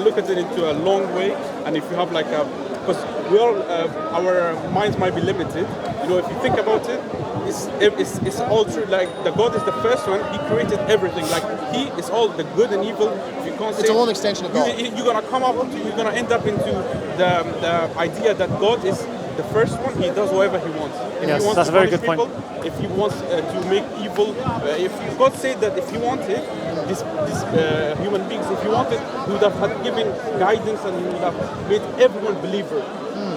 look at it into a long way, and if you have because we all our minds might be limited. You know, if you think about it, it's all true. Like the God is the first one. He created everything. Like He is all the good and evil. If you can't say it's all an extension of God. You're gonna end up into the idea that God is the first one. He does whatever He wants. If yes, he wants that's a very good point. If He wants to make evil, if God said that if He wanted these human beings, if He wanted, He would have given guidance and He would have made everyone believer.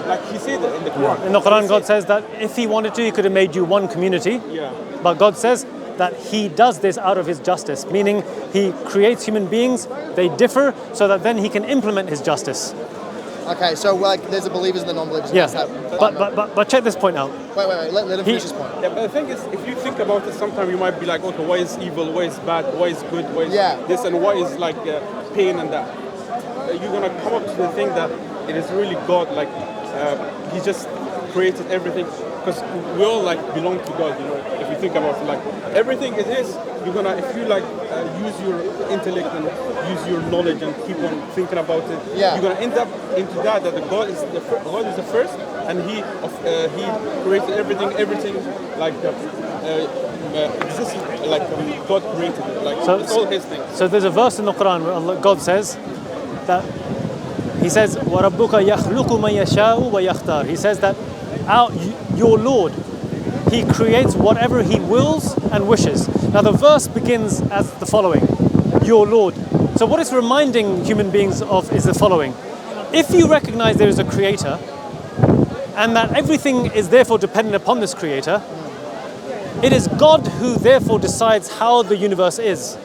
Like He said that in the Quran. In the Quran, God says that if He wanted to, He could have made you one community. Yeah. But God says that He does this out of His justice, meaning He creates human beings, they differ, so that then He can implement His justice. Okay, so there's the believers and the non-believers. Yeah, but check this point out. Wait, let him finish his point. Yeah, but the thing is, if you think about it, sometimes you might be like, okay, why is evil, why is bad, why is good, why is this, and why is pain and that. You're gonna come up to the thing that it is really God, He just created everything, because we all belong to God. You know, if you think about it, everything it is, you're gonna if you use your intellect and use your knowledge and keep on thinking about it, you're gonna end up into that the God is the first, and He created everything exists God created it. It's all His thing. So there's a verse in the Quran where God says that He says, وَرَبُّكَ يَخْلُقُ مَن يَشَاءُ وَيَخْتَارُ. He says that your Lord, He creates whatever He wills and wishes. Now the verse begins as the following, your Lord. So what it's reminding human beings of is the following. If you recognize there is a creator, and that everything is therefore dependent upon this creator, it is God who therefore decides how the universe is.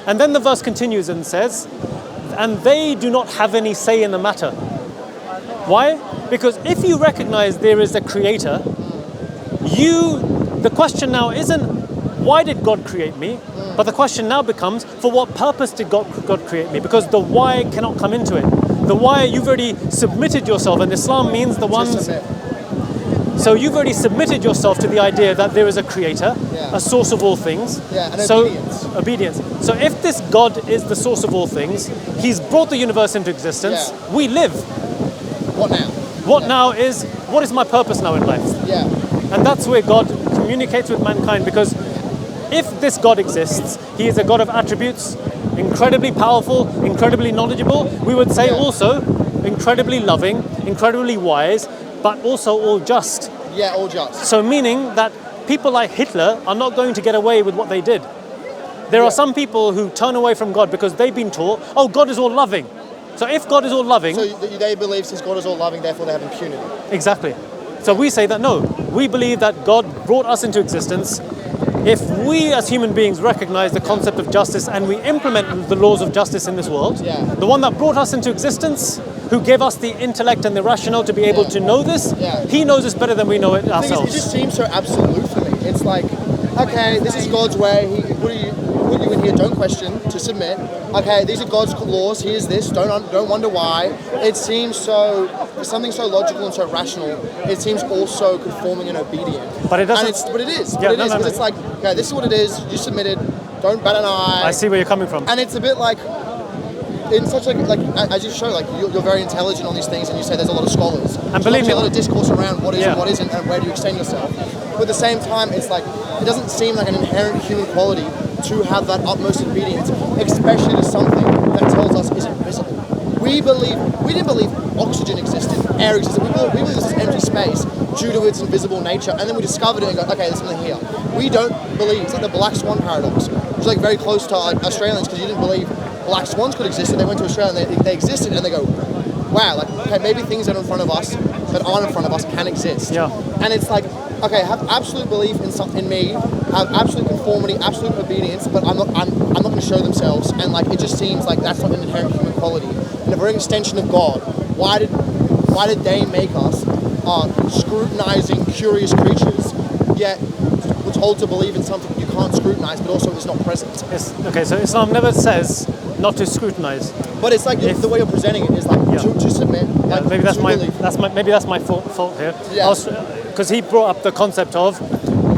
And then the verse continues and says, and they do not have any say in the matter. Why? Because if you recognize there is a creator, the question now isn't why did God create me, but the question now becomes for what purpose did God create me? Because the why cannot come into it. The why, you've already submitted yourself, and Islam means the ones. So you've already submitted yourself to the idea that there is a creator, a source of all things. Yeah, and so, obedience. So if this God is the source of all things, he's brought the universe into existence, we live. What now? What now is, what is my purpose now in life? Yeah. And that's where God communicates with mankind, because if this God exists, he is a God of attributes, incredibly powerful, incredibly knowledgeable. We would say also incredibly loving, incredibly wise, but also all just. Yeah, all just. So meaning that people like Hitler are not going to get away with what they did. There are some people who turn away from God because they've been taught, oh, God is all loving. So if God is all loving... So they believe since God is all loving, therefore they have impunity. Exactly. So we say that no, we believe that God brought us into existence. If we as human beings recognize the concept of justice and we implement the laws of justice in this world, the one that brought us into existence, who gave us the intellect and the rationale to be able to know this, he knows us better than we know it ourselves. It just seems so absolute for me. It's like, okay, this is God's way. He put you in here, don't question, to submit. Okay, these are God's laws. Here's this. Don't wonder why. It seems so, for something so logical and so rational, it seems also conforming and obedient. But it doesn't. But it is. Because it's like, okay, this is what it is. You submitted. Don't bat an eye. I see where you're coming from. And it's a bit like, in such like as you show, like you're very intelligent on these things, and you say there's a lot of scholars. And believe me, a lot of discourse around what is and what isn't, and where do you extend yourself. But at the same time, it's like it doesn't seem like an inherent human quality to have that utmost obedience, especially to something that tells us is invisible. We didn't believe oxygen existed, air existed. We believe this is empty space due to its invisible nature, and then we discovered it and go, okay, there's something here. We don't believe. It's like the black swan paradox, which is like very close to Australians, because you didn't believe black swans could exist, and they went to Australia and they existed, and they go, wow, like, okay, maybe things that are in front of us, that aren't in front of us, can exist. Yeah. And it's like, okay, have absolute belief in me, have absolute conformity, absolute obedience, but I'm not going to show themselves, and like it just seems like that's not an inherent human quality. And if we're an extension of God, why did they make us scrutinizing, curious creatures, yet we're told to believe in something you can't scrutinize, but also is not present? Yes. Okay, so Islam never says not to scrutinize. But it's like the way you're presenting it is like to submit. Like, maybe that's my fault here. Yeah. Because he brought up the concept of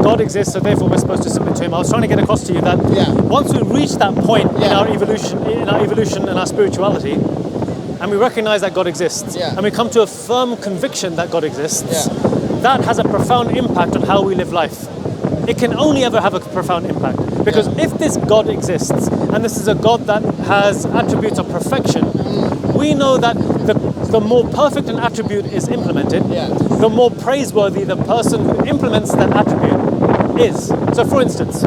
God exists, so therefore we're supposed to submit to him. I was trying to get across to you that once we reach that point in our evolution and our spirituality, and we recognize that God exists, and we come to a firm conviction that God exists, that has a profound impact on how we live life. It can only ever have a profound impact, because if this God exists, and this is a God that has attributes of perfection, we know that the more perfect an attribute is implemented, the more praiseworthy the person who implements that attribute is. So for instance,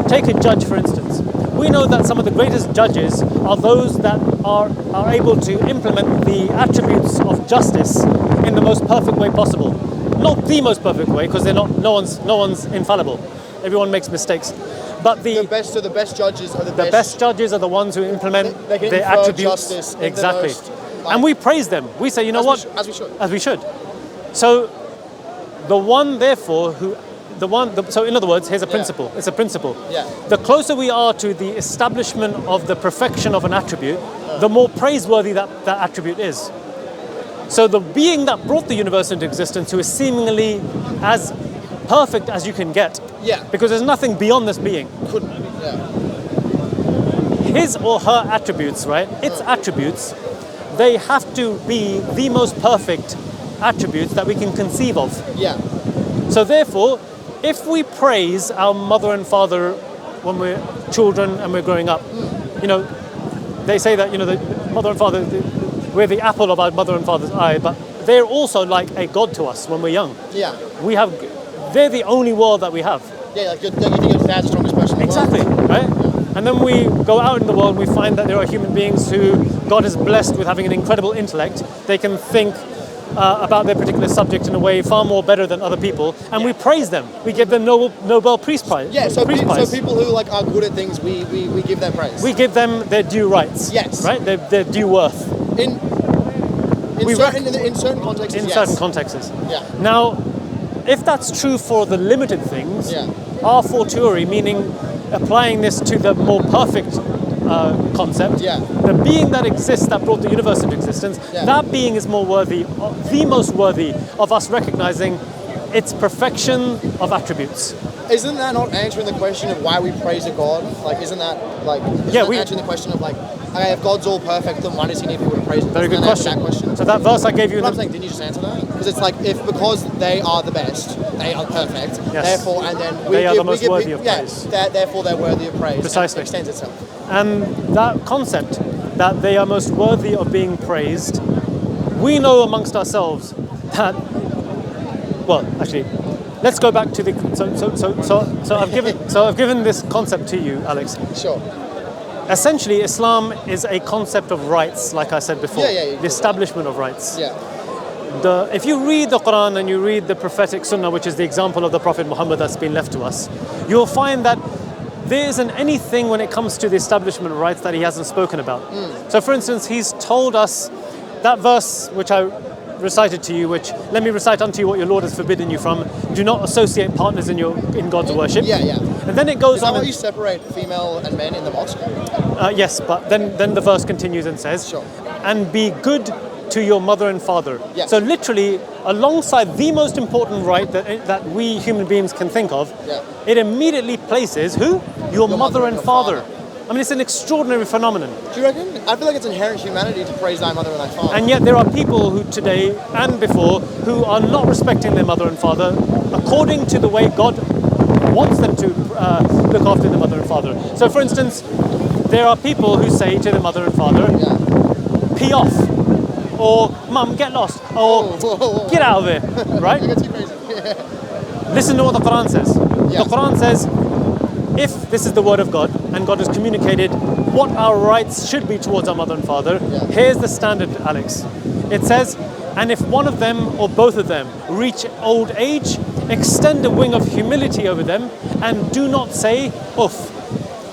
take a judge for instance. We know that some of the greatest judges are those that are able to implement the attributes of justice in the most perfect way possible. Not the most perfect way, because they're not. No one's infallible. Everyone makes mistakes. But the best judges are the best judges are the ones who implement their attributes justice exactly. And we praise them. We say, you know what? As we should. So the one, therefore, so in other words, here's a principle. It's a principle. The closer we are to the establishment of the perfection of an attribute, the more praiseworthy that attribute is. So the being that brought the universe into existence, who is seemingly as perfect as you can get, because there's nothing beyond this being. His or her attributes, right? Its attributes, they have to be the most perfect attributes that we can conceive of. So therefore, if we praise our mother and father when we're children and we're growing up, you know, they say that, you know, the mother and father, we're the apple of our mother and father's eye, but they're also like a god to us when we're young. They're the only world that we have. Like you think your dad's the strongest person in the exactly, world. Right? And then we go out in the world and we find that there are human beings who God has blessed with having an incredible intellect. They can think about their particular subject in a way far more better than other people, and we praise them. We give them Nobel Peace Prize. So people who like are good at things, we give them praise. We give them their due rights. Right? Their due worth. In certain contexts. In certain contexts. Yeah. Now, if that's true for the limited things, Yeah. a fortiori, meaning applying this to the more perfect concept, Yeah. the being that exists, that brought the universe into existence, Yeah. that being is more worthy, the most worthy of us recognizing its perfection of attributes. Isn't that not answering the question of why we praise a God? Like, isn't that answering the question of like, okay, if God's all perfect, then why does He need people to praise Him? Very Doesn't good that answer question. that question? So that verse I gave you, What I'm saying, didn't you just answer that? Because it's like, because they are the best, they are perfect, Yes. therefore, and then They are the most worthy of praise. Therefore they're worthy of praise. Precisely. And it extends itself. and that concept that they are most worthy of being praised, we know amongst ourselves that, well, actually, let's go back to the so I've given this concept to you, Alex. Sure. Essentially, Islam is a concept of rights, like I said before, Yeah, the establishment of rights. Yeah. If you read the Quran and you read the prophetic Sunnah, which is the example of the Prophet Muhammad that's been left to us, you'll find that there isn't anything when it comes to the establishment of rights that he hasn't spoken about. So, for instance, he's told us that verse which I recited to you, which let me recite unto you what your Lord has forbidden you from. Do not associate partners in God's worship. Yeah, yeah. And then it goes Is that on. why you separate female and men in the mosque? Yes, but then the verse continues and says, Sure. and be good to your mother and father. Yes. So literally, alongside the most important right that we human beings can think of, Yeah. it immediately places who? Your mother and your father. I mean, it's an extraordinary phenomenon. Do you reckon? I feel like it's inherent humanity to praise thy mother and thy father. And yet there are people who today and before who are not respecting their mother and father according to the way God wants them to look after their mother and father. So for instance, there are people who say to their mother and father, Yeah. pee off, or mum, get lost, or Whoa. get out of there, right? You get too crazy. Listen to what the Quran says. Yeah. The Quran says, if this is the word of God, and God has communicated what our rights should be towards our mother and father, Yeah. here's the standard, Alex. It says, and if one of them or both of them reach old age, extend a wing of humility over them, and do not say, oof.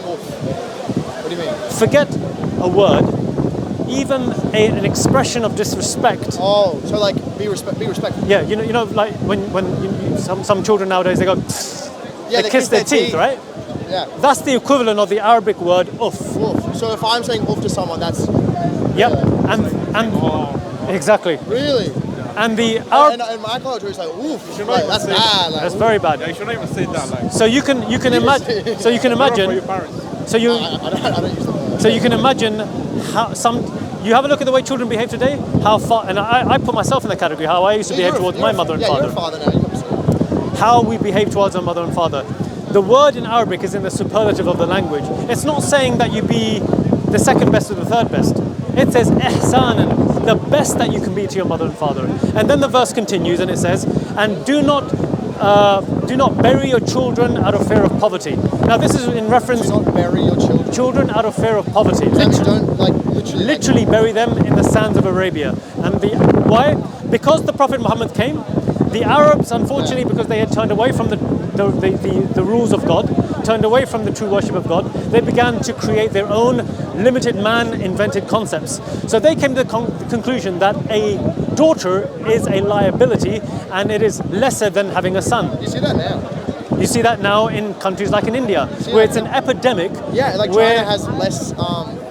What do you mean? Forget a word, even an expression of disrespect. Oh, so like be respectful. Yeah, you know, like when some children nowadays, they go, Yeah, they kiss their teeth, right? Yeah. That's the equivalent of the Arabic word oof. Oof. So if I'm saying oof to someone, that's Yep, and exactly. really. And the And Arab, in my culture, it's like oof. should Like, not that's even say bad. Like, that's very Yeah, bad. you shouldn't even say that. Like, So you can imagine. So you can for your imagine. parents. So you I don't use the word. so you can imagine how some. You have a look at the way children behave today. How far, and I put myself in the category. How I used to behave towards my mother and You're a father. father now. You understand. How we behave towards our mother and father. The word in Arabic is in the superlative of the language. It's not saying that you be the second best or the third best. It says ihsanan, the best that you can be to your mother and father. And then the verse continues and it says, and do not bury your children out of fear of poverty. Now this is in reference Do not bury your children. children out of fear of poverty. That means don't like literally. Literally bury them in the sands of Arabia. And why? Because the Prophet Muhammad came, the Arabs, unfortunately, because they had turned away from the rules of God, turned away from the true worship of God, they began to create their own limited man-invented concepts. So they came to the conclusion that a daughter is a liability and it is lesser than having a son. You see that now. You see that now in countries like in India, where it's an epidemic. Yeah, like where China has less,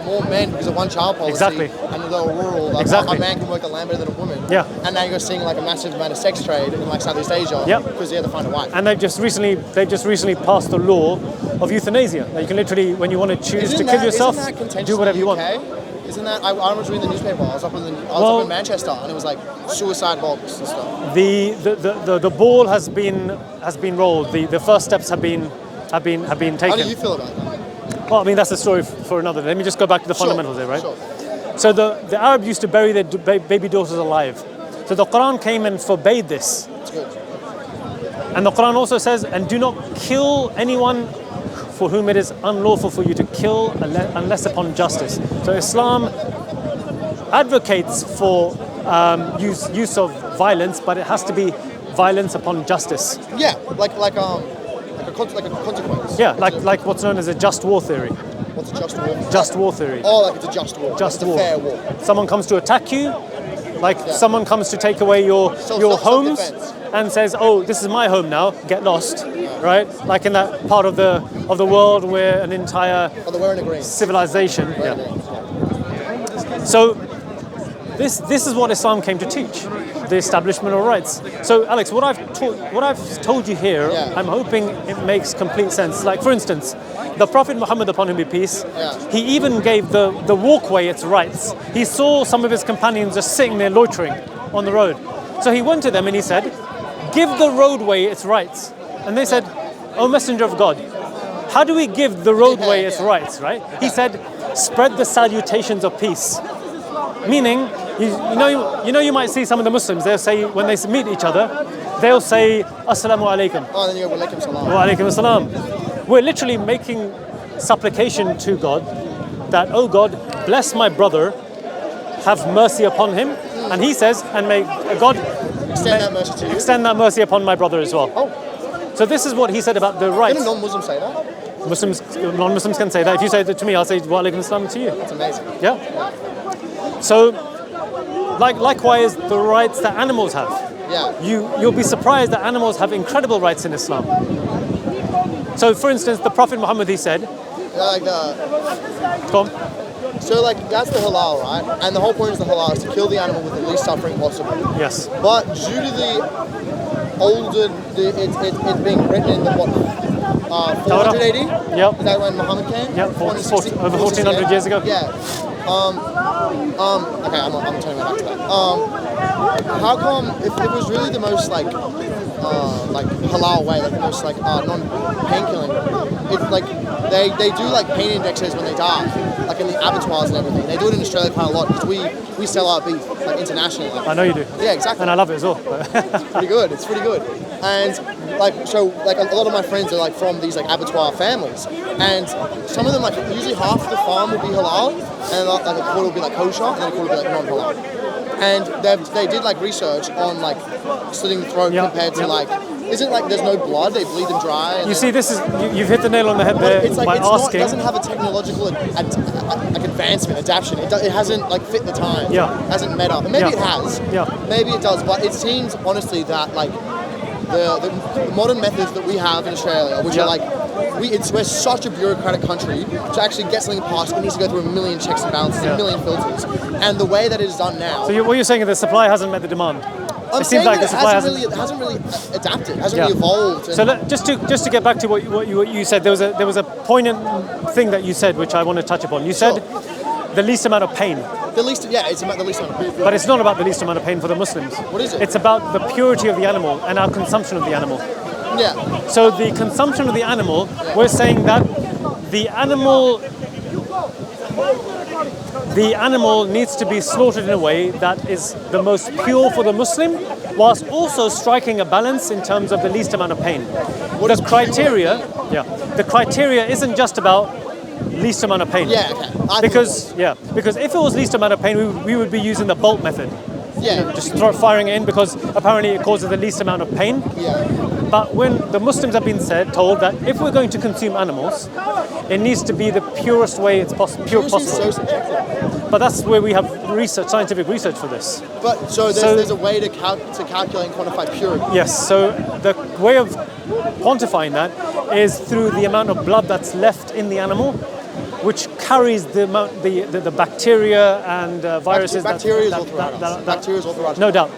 more men because of one child policy. Exactly. And the rural, like Exactly. a man can work the land better than a woman. Yeah. And now you're seeing like a massive amount of sex trade in like Southeast Asia. Yep. Because you have to find a wife. And they've just recently passed the law of euthanasia. That you can literally, when you want to choose to kill yourself, isn't that contentious do whatever in you the want. UK? Isn't that? I was reading the newspaper. I was up in Manchester, and it was like suicide bombs and stuff. The ball has been rolled. The first steps have been taken. How do you feel about that? Well, I mean that's a story for another day. Let me just go back to the fundamentals there, right? Sure. So the Arabs used to bury their baby daughters alive. So the Quran came and forbade this. It's good. And the Quran also says, and do not kill anyone for whom it is unlawful for you to kill unless upon justice. So Islam advocates for use of violence, but it has to be violence upon justice. Yeah, like a consequence. Yeah, like what's known as a just war theory. What's a just war? Just war theory. Oh, like it's a just war. Just it's war. a fair war. Someone comes to attack you, like someone comes to take away your homes. Self-defense. and says, "Oh, this is my home now. Get lost," right? Like in that part of the world where an entire civilization. So this is what Islam came to teach: the establishment of rights. So, Alex, what I've told you here, I'm hoping it makes complete sense. Like, for instance, the Prophet Muhammad, upon him be peace, he even gave the walkway its rights. He saw some of his companions just sitting there loitering on the road. So he went to them and he said, "Give the roadway its rights." And they said, "O Messenger of God, how do we give the roadway its rights?" Right? He said, "Spread the salutations of peace." Meaning, you might see some of the Muslims, they'll say, when they meet each other, they'll say, "Assalamu alaikum." Oh, then you go, "Walaikum salam." Wa alaikum assalam. We're literally making supplication to God that, "Oh God, bless my brother, have mercy upon him." And he says, "And may God extend that mercy upon my brother as well." Oh. So this is what he said about the rights. Can a non-Muslim say that? Non-Muslims can say that. If you say that to me, I'll say "Wa alaikum assalam" to you. That's amazing. Yeah. So, likewise, the rights that animals have. Yeah. You'll be surprised that animals have incredible rights in Islam. So, for instance, the Prophet Muhammad, he said, Come on. So that's the halal, right? And the whole point of the halal is to kill the animal with the least suffering possible. Yes. But due to the older, it being written in the what? 400 AD? Yep. Is that when Muhammad came? Yep, over 1400 years ago. Yeah. Okay, I'm turning my back to that. How come, if it was really the most halal way, like the most non-pain killing, it's like they do like pain indexes when they die, like in the abattoirs and everything. They do it in Australia quite a lot because we sell our beef like internationally. I know you do. Yeah, exactly. And I love it as well. It's pretty good. It's pretty good. And a lot of my friends are from these abattoir families, and some of them usually half the farm will be halal, and a quarter will be kosher, and then a quarter will be non-halal. And they did research on slitting the throat compared to isn't there's no blood, they bleed them dry. You see, this is you've hit the nail on the head there by asking. It doesn't have a technological advancement, adaptation. It hasn't fit the time. Yeah. It hasn't met up. And maybe it has. Yeah. Maybe it does, but it seems honestly that the modern methods that we have in Australia, which are we're such a bureaucratic country, to actually get something passed, it needs to go through a million checks and balances, a million filters. And the way that it is done now. So what you're saying is the supply hasn't met the demand. I'm saying that it hasn't really adapted, hasn't really evolved. So just to get back to what you said, there was a poignant thing that you said, which I want to touch upon. You said the least amount of pain. It's about the least amount of pain. But it's not about the least amount of pain for the Muslims. What is it? It's about the purity of the animal and our consumption of the animal. Yeah. So the consumption of the animal, we're saying that the animal needs to be slaughtered in a way that is the most pure for the Muslim, whilst also striking a balance in terms of the least amount of pain. The criteria isn't just about least amount of pain. Yeah, okay. Because if it was least amount of pain, we would be using the bolt method. Yeah. Just firing it in because apparently it causes the least amount of pain. Yeah. But when the Muslims have been told that if we're going to consume animals, it needs to be the purest way it's possible. So subjective. But that's where we have scientific research for this. But there's a way to calculate and quantify purity. Yes. So the way of quantifying that is through the amount of blood that's left in the animal, which carries the bacteria and viruses. Bacteria is authorized. No doubt.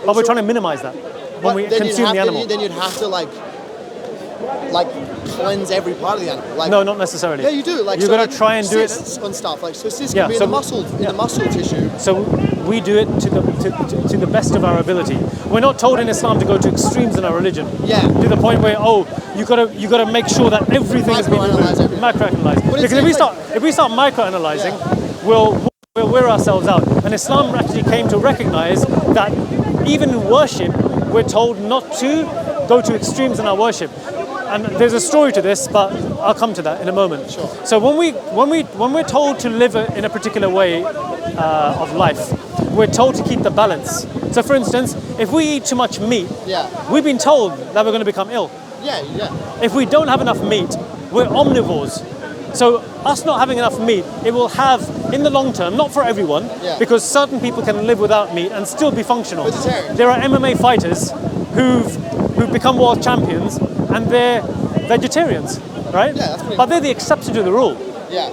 But we're trying to minimize that when we consume the animal. Then you'd have to cleanse every part of the animal. No, not necessarily. Yeah, you do. You're going to try and do it on stuff. So cysts can be in the muscle tissue. So we do it to the best of our ability. We're not told in Islam to go to extremes in our religion. Yeah. To the point where you got to make sure that everything is being microanalyzed. Because if we start microanalyzing, we'll wear ourselves out. And Islam actually came to recognize that even in worship, we're told not to go to extremes in our worship. And there's a story to this, but I'll come to that in a moment. Sure. So when we're told to live in a particular way of life, we're told to keep the balance. So for instance, if we eat too much meat, we've been told that we're going to become ill. Yeah. If we don't have enough meat, we're omnivores. So us not having enough meat, it will have, in the long term, not for everyone, because certain people can live without meat and still be functional. Vegetarian. There are MMA fighters who've become world champions, and they're vegetarians, right? Yeah, that's pretty but they're the exception to the rule. Yeah.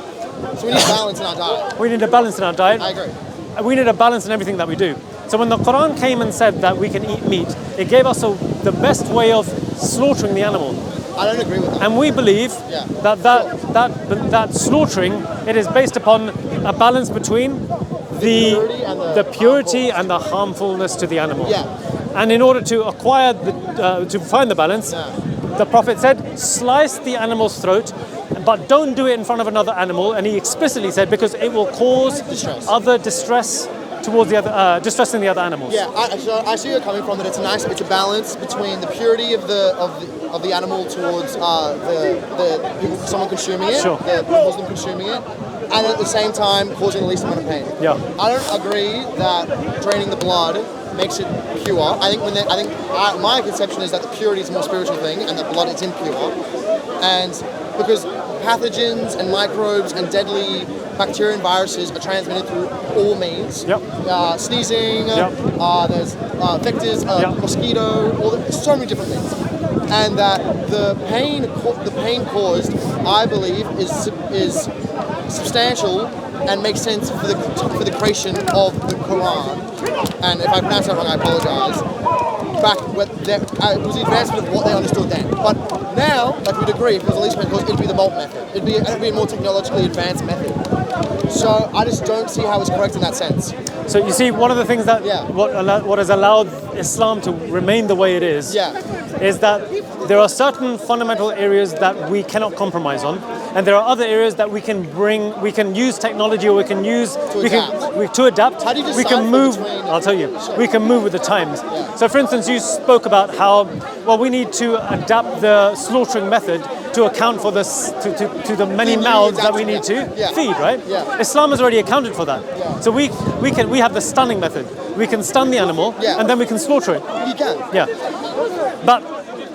So we need balance in our diet. We need a balance in our diet. I agree. And we need a balance in everything that we do. So when the Quran came and said that we can eat meat, it gave us the best way of slaughtering the animal. I don't agree with that. And we believe Yeah. that slaughtering, it is based upon a balance between the purity and the harmfulness to the animal. Yeah. And in order to acquire to find the balance, the Prophet said, slice the animal's throat, but don't do it in front of another animal. And he explicitly said, because it will cause distress towards the other, distressing the other animals. Yeah, I see where you're coming from. That it's a balance between the purity of the animal towards the people, someone consuming it, Sure. the Muslim consuming it, and at the same time causing the least amount of pain. Yeah. I don't agree that draining the blood makes it pure. I think my conception is that the purity is a more spiritual thing, and that blood is impure, and because pathogens and microbes and deadly bacteria and viruses are transmitted through all means. Yep. Sneezing, Yep. there's vectors, Yep. mosquito, so many different things. And that the pain caused, I believe, is substantial and makes sense for the creation of the Quran. And if I pronounce that wrong, I apologize. Back when it was the advancement of what they understood then. But now, like we'd agree, if it was the least pain cause, it'd be the Bolt method. It'd be a more technologically advanced method. So I just don't see how it's correct in that sense. So you see, one of the things that what has allowed Islam to remain the way it is, is that there are certain fundamental areas that we cannot compromise on, and there are other areas that we can use technology, or we can use to adapt. How do you decide we can move. between? I'll tell you. Sure. We can move with the times. Yeah. So, for instance, you spoke about how we need to adapt the slaughtering method to account for this to the many mouths that we need to feed, right? Yeah. Islam has already accounted for that. Yeah. So we have the stunning method. We can stun the animal, and then we can slaughter it. You can. Yeah. But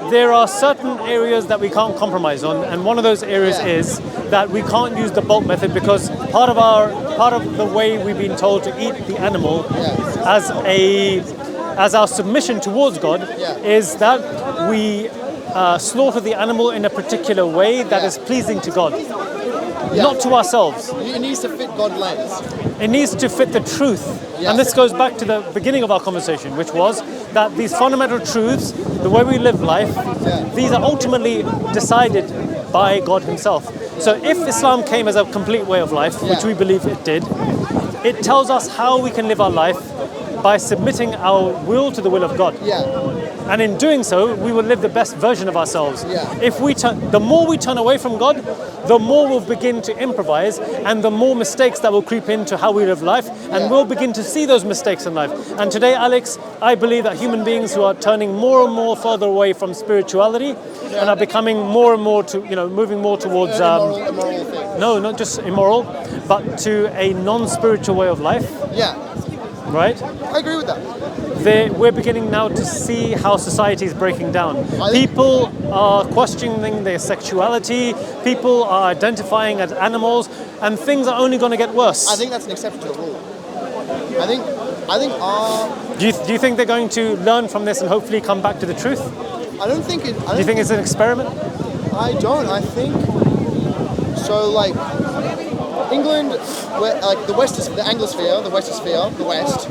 there are certain areas that we can't compromise on, and one of those areas is that we can't use the bolt method, because part of the way we've been told to eat the animal as our submission towards God is that we slaughter the animal in a particular way that is pleasing to God, not to ourselves. It needs to fit God's lens. It needs to fit the truth. And this goes back to the beginning of our conversation, which was that these fundamental truths, the way we live life, these are ultimately decided by God himself. So if Islam came as a complete way of life, which we believe it did, it tells us how we can live our life by submitting our will to the will of God. And in doing so, we will live the best version of ourselves. If the more we turn away from God, the more we'll begin to improvise, and the more mistakes that will creep into how we live life, and we'll begin to see those mistakes in life. And today, Alex, I believe that human beings who are turning more and more further away from spirituality and are becoming more and more moving more towards immoral thing. no, not just immoral, but to a non-spiritual way of life. Right? I agree with that. We're beginning now to see how society is breaking down. People are questioning their sexuality. People are identifying as animals, and things are only going to get worse. I think that's an exception to the rule. I think. Do you think they're going to learn from this and hopefully come back to the truth? I don't think it. Do you think it's an experiment? I don't. I think so. Like England, like the West is the Anglosphere, the Westosphere, the West.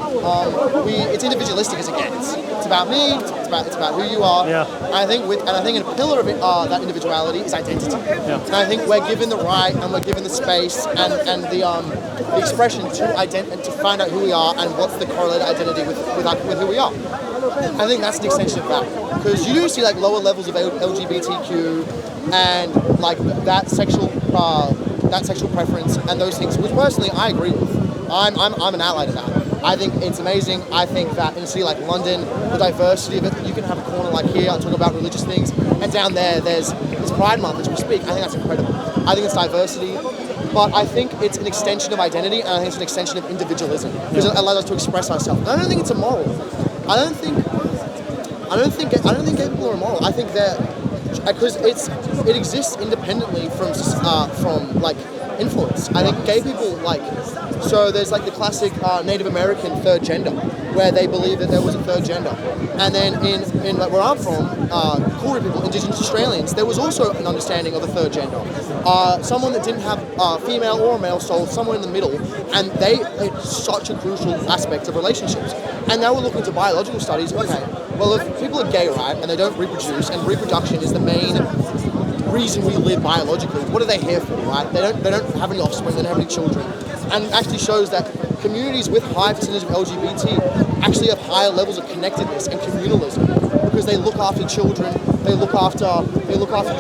It's individualistic as it gets. It's about me. It's about who you are. And I think a pillar of it, that individuality is identity. And I think we're given the right and we're given the space and the expression to find out who we are and what's the correlated identity with who we are. I think that's an extension of that, because you do see like lower levels of LGBTQ and like that sexual preference and those things, which personally I agree with. I'm an ally to that. I think it's amazing. I think that in a city like London, the diversity of it, you can have a corner like here and talk about religious things, and down there's Pride Month as we speak. I think that's incredible. I think it's diversity, but I think it's an extension of identity, and I think it's an extension of individualism, because it allows us to express ourselves. And I don't think it's immoral. I don't think gay people are immoral. I think that because it exists independently from like influence. I think gay people so there's like the classic Native American third gender, where they believe that there was a third gender. And then in like where I'm from, Koori people, Indigenous Australians, there was also an understanding of a third gender. Someone that didn't have a female or a male soul, somewhere in the middle, and it's such a crucial aspect of relationships. And now we're looking to biological studies. Okay, well, if people are gay, right, and they don't reproduce, and reproduction is the main reason we live biologically, what are they here for, right? They don't have any offspring, they don't have any children. And it actually shows that communities with high percentage of LGBT actually have higher levels of connectedness and communalism, because they look after children, they look after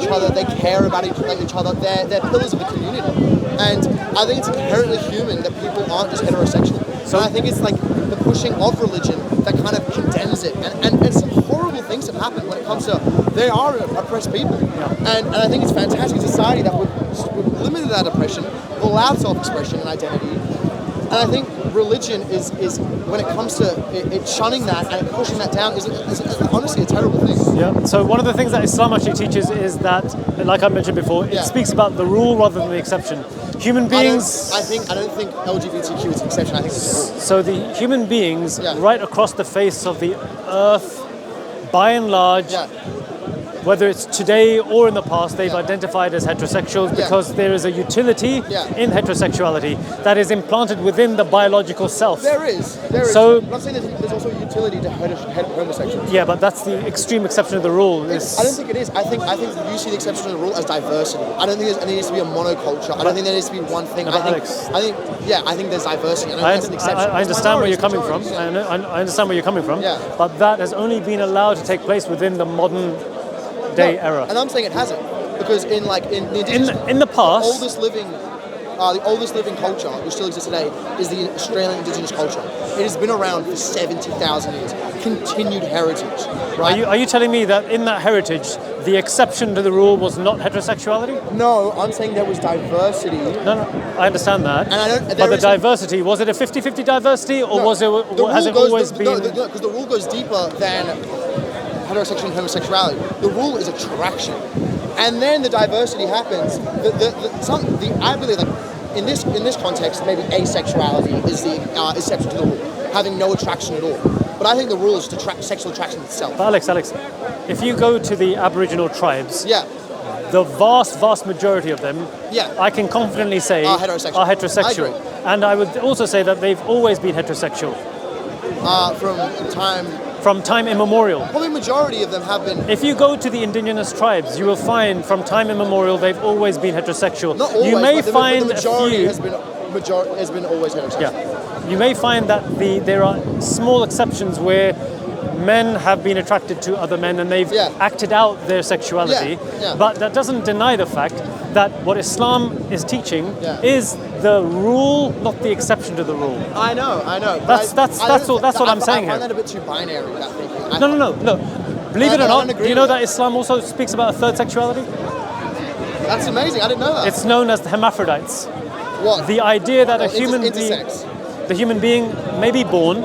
each other, they care about each other, they're pillars of the community. And I think it's inherently human that people aren't just heterosexual. So I think it's like the pushing of religion that kind of condemns it. And some horrible things have happened when it comes to, they are oppressed people. Yeah. And I think it's fantastic society that we've limited that oppression, allowed self-expression and identity. And I think religion is when it comes to it shunning that and pushing that down is honestly a terrible thing. Yeah. So one of the things that Islam actually teaches is that, like I mentioned before, it speaks about the rule rather than the exception. Human beings. I don't think LGBTQ is an exception. I think it's a rule. So the human beings right across the face of the earth, by and large, whether it's today or in the past, they've identified as heterosexuals because there is a utility in heterosexuality that is implanted within the biological self. There is. So, I'm not saying there's also a utility to homosexuals. Yeah, but that's the extreme exception of the rule. I don't think it is. I think you see the exception of the rule as diversity. I don't think there needs to be a monoculture. I don't think there needs to be one thing. I think there's diversity. I think that's an exception. I understand where you're coming from. I understand where you're coming from. Yeah. But that has only been allowed to take place within the modern day era. And I'm saying it hasn't, because in the past, the oldest living culture which still exists today is the Australian Indigenous culture. It has been around for 70,000 years, continued heritage. Right? Are you telling me that in that heritage, the exception to the rule was not heterosexuality? No, I'm saying there was diversity. No, I understand that. But the diversity, was it a 50-50 diversity, or has it always been? No, because the rule goes deeper than heterosexuality and homosexuality. The rule is attraction, and then the diversity happens. I believe that in this context, maybe asexuality is the exception to the rule, having no attraction at all. But I think the rule is to sexual attraction itself. But Alex, if you go to the Aboriginal tribes, the vast majority of them, I can confidently say, are heterosexual. And I would also say that they've always been heterosexual. From time immemorial. Probably majority of them have been. If you go to the indigenous tribes, you will find from time immemorial they've always been heterosexual. Not always, you may but find the majority a few, has been always heterosexual. Yeah. You may find that there are small exceptions where men have been attracted to other men and they've acted out their sexuality. But that doesn't deny the fact that what Islam is teaching is the rule, not the exception to the rule. I know. That's what I'm saying here. I find that a bit too binary, that thinking. No. Believe it or not, do you know that Islam also speaks about a third sexuality? That's amazing. I didn't know that. It's known as the hermaphrodites. What? The idea that the human being may be born,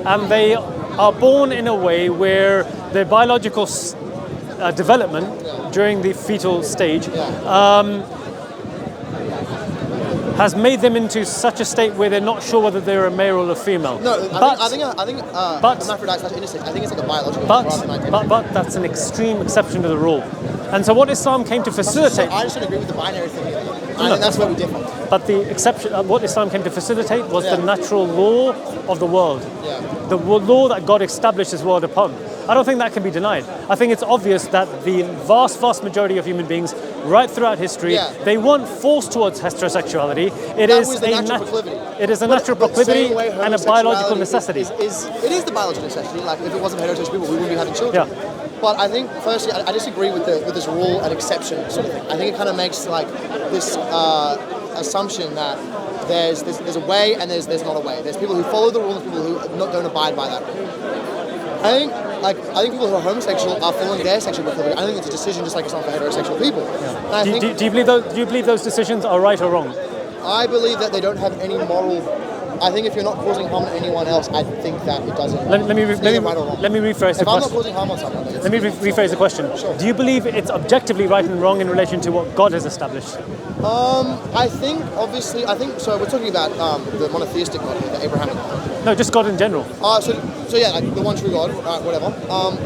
and they are born in a way where their biological development during the fetal stage has made them into such a state where they're not sure whether they're a male or a female. No, I think hermaphrodites slash intersex, I think it's like a biological thing. But that's an extreme exception to the rule. And so what Islam came to facilitate... I just don't agree with the binary thing either. I think that's where we differ. But the exception, what Islam came to facilitate was the natural law of the world. The law that God established His world upon. I don't think that can be denied. I think it's obvious that the vast majority of human beings, right throughout history, they weren't forced towards heterosexuality. It is a natural proclivity and a biological necessity. It is the biological necessity. Like, if it wasn't heterosexual people, we wouldn't be having children. But I think, firstly, I disagree with this rule and exception sort of thing. I think it kind of makes like this assumption that there's a way and there's not a way. There's people who follow the rule and people who don't abide by that rule. I think people who are homosexual are following their sexual proclivity. I think it's a decision just like it's not for heterosexual people. Do you believe those decisions are right or wrong? I believe that they don't have any moral. I think if you're not causing harm to anyone else, I think that it doesn't. Let me rephrase the question. If I'm not causing harm on someone, let me rephrase the question. Sure. Do you believe it's objectively right and wrong in relation to what God has established? I think so. We're talking about the monotheistic God, the Abrahamic God. No, just God in general. So yeah, like the one true God, whatever.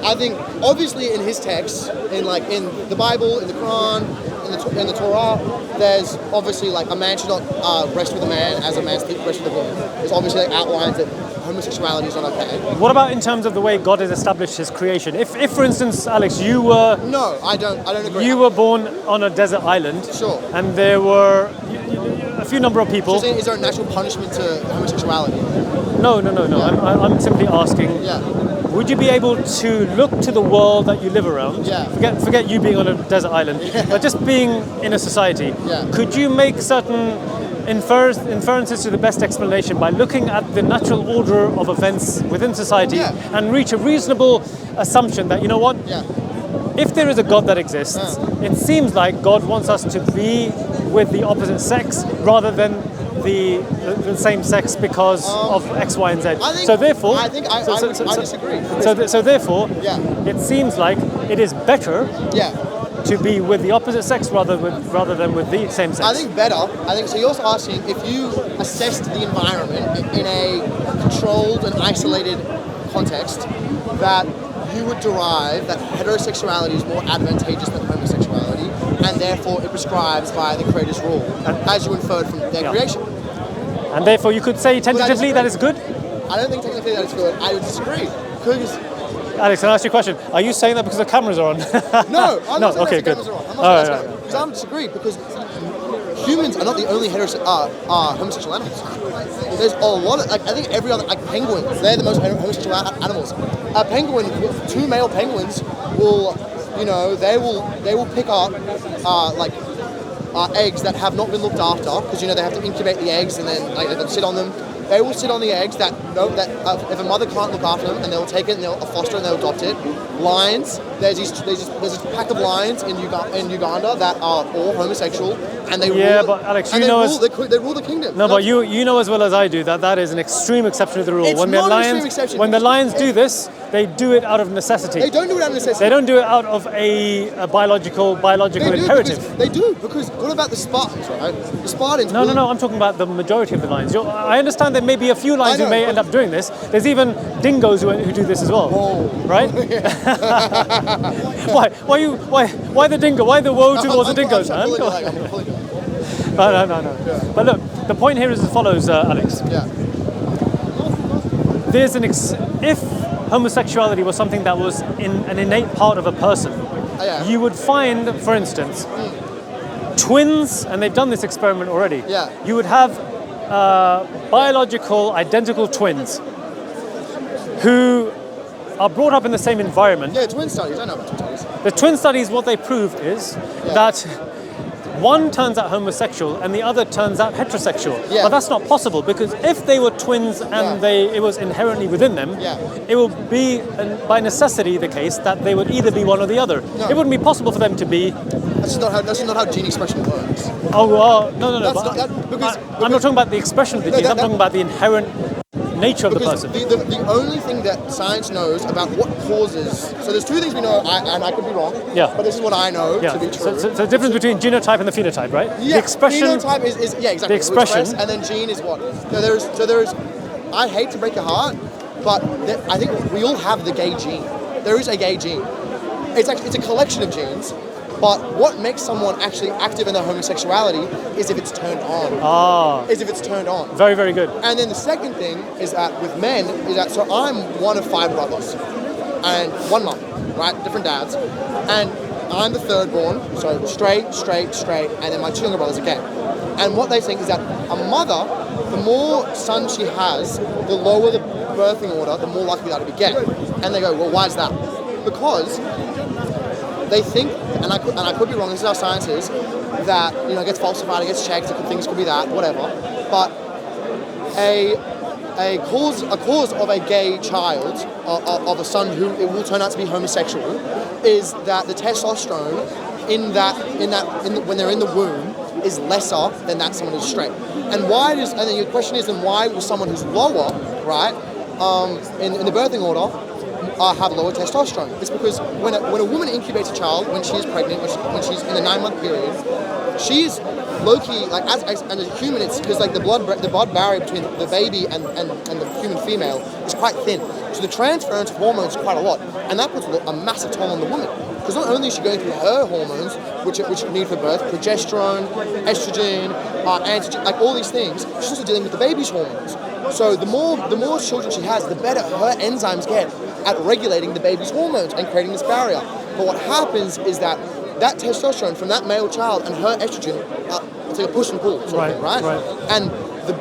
I think obviously in his texts, in the Bible, in the Quran, in the Torah, there's obviously like a man should not rest with a man as a man rests with a woman. There's obviously like outlines that homosexuality is not okay. What about in terms of the way God has established his creation? If for instance, Alex, you were... No, I don't agree. You were born on a desert island. Sure. And there were a few number of people... So is there a natural punishment to homosexuality? No. Yeah. I'm simply asking... Yeah. Would you be able to look to the world that you live around? Yeah. Forget you being on a desert island, but just being in a society. Yeah. Could you make certain inferences to the best explanation by looking at the natural order of events within society and reach a reasonable assumption that, you know what? Yeah. If there is a God that exists, it seems like God wants us to be with the opposite sex rather than the same sex because of X, Y, and Z. I disagree. So therefore, Yeah. it seems like it is better Yeah. to be with the opposite sex rather than with the same sex. I think better. So you're also asking if you assessed the environment in a controlled and isolated context, that you would derive that heterosexuality is more advantageous than homosexuality, and therefore it prescribes by the Creator's rule, as you inferred from their creation. And therefore you could say tentatively that it's good? I don't think technically that it's good. I would disagree. Because Alex, can I ask you a question? Are you saying that because the cameras are on? No, I'm not saying okay, that the good. cameras are on. I'm not saying that's because I'm disagree because humans are not the only homosexual animals. There's a lot of, I think every other, penguins, they're the most homosexual animals. A penguin, two male penguins will, they will pick up eggs that have not been looked after, because they have to incubate the eggs and then they'll sit on them. They will sit on the eggs that if a mother can't look after them, and they'll take it and they'll foster and they'll adopt it. Lions, there's this pack of lions in Uganda that are all homosexual, and they rule. But Alex, they rule the kingdom. No, but you know as well as I do that is an extreme exception to the rule. It's not an extreme exception. When the lions do this, they do it out of necessity. They don't do it out of necessity. They don't do it out of a biological imperative. They do, because what about the Spartans, right? The Spartans... No, I'm talking about the majority of the lions. I understand there may be a few lions who may end up doing this. There's even dingoes who do this as well. Oh. Right? Why the dingo? Why the woe towards the dingoes, man? No. Yeah. But look, the point here is as follows, Alex. Yeah. There's if homosexuality was something that was an innate part of a person, you would find, for instance, twins, and they've done this experiment already. Yeah. You would have biological identical twins who are brought up in the same environment. Yeah, twin studies. I know about twin studies. The twin studies, what they prove is that one turns out homosexual and the other turns out heterosexual. Yeah. But that's not possible, because if they were twins and it was inherently within them, it will be by necessity the case that they would either be one or the other. No. It wouldn't be possible for them to be... That's not how gene expression works. No. I'm not talking about the expression of the genes, I'm talking about the inherent nature of the person. The only thing that science knows about what causes... So there's two things we know, and I could be wrong, but this is what I know to be true. So the difference between genotype and the phenotype, right? Yeah, the expression, phenotype is exactly. The expression. And then gene is what? So there is... I hate to break your heart, but I think we all have the gay gene. There is a gay gene. It's a collection of genes. But what makes someone actually active in their homosexuality is if it's turned on. Is if it's turned on. Very, very good. And then the second thing is that with men, so I'm one of 5 brothers and one mum, right? Different dads. And I'm the third born, so straight, and then my 2 younger brothers are gay. And what they think is that a mother, the more sons she has, the lower the birthing order, the more likely that to be gay. And they go, well, why is that? Because they think, and I could be wrong, this is how science is, that it gets falsified, it gets checked, things could be that, whatever. But a cause of a gay child, of a son who it will turn out to be homosexual, is that the testosterone when they're in the womb is lesser than that someone who's straight. And then your question is, then why will someone who's lower, right, in the birthing order, have lower testosterone? It's because when a woman incubates a child, when she is pregnant, when she's in the 9-month period, she's low-key, like as a human, it's because like the blood barrier between the baby and the human female is quite thin. So the transference of hormones is quite a lot, and that puts a massive toll on the woman. Because not only is she going through her hormones, which you need for birth, progesterone, estrogen, androgen, like all these things, she's also dealing with the baby's hormones. So the more children she has, the better her enzymes get at regulating the baby's hormones and creating this barrier. But what happens is that testosterone from that male child and her estrogen, it's like a push and pull sort of thing, right? And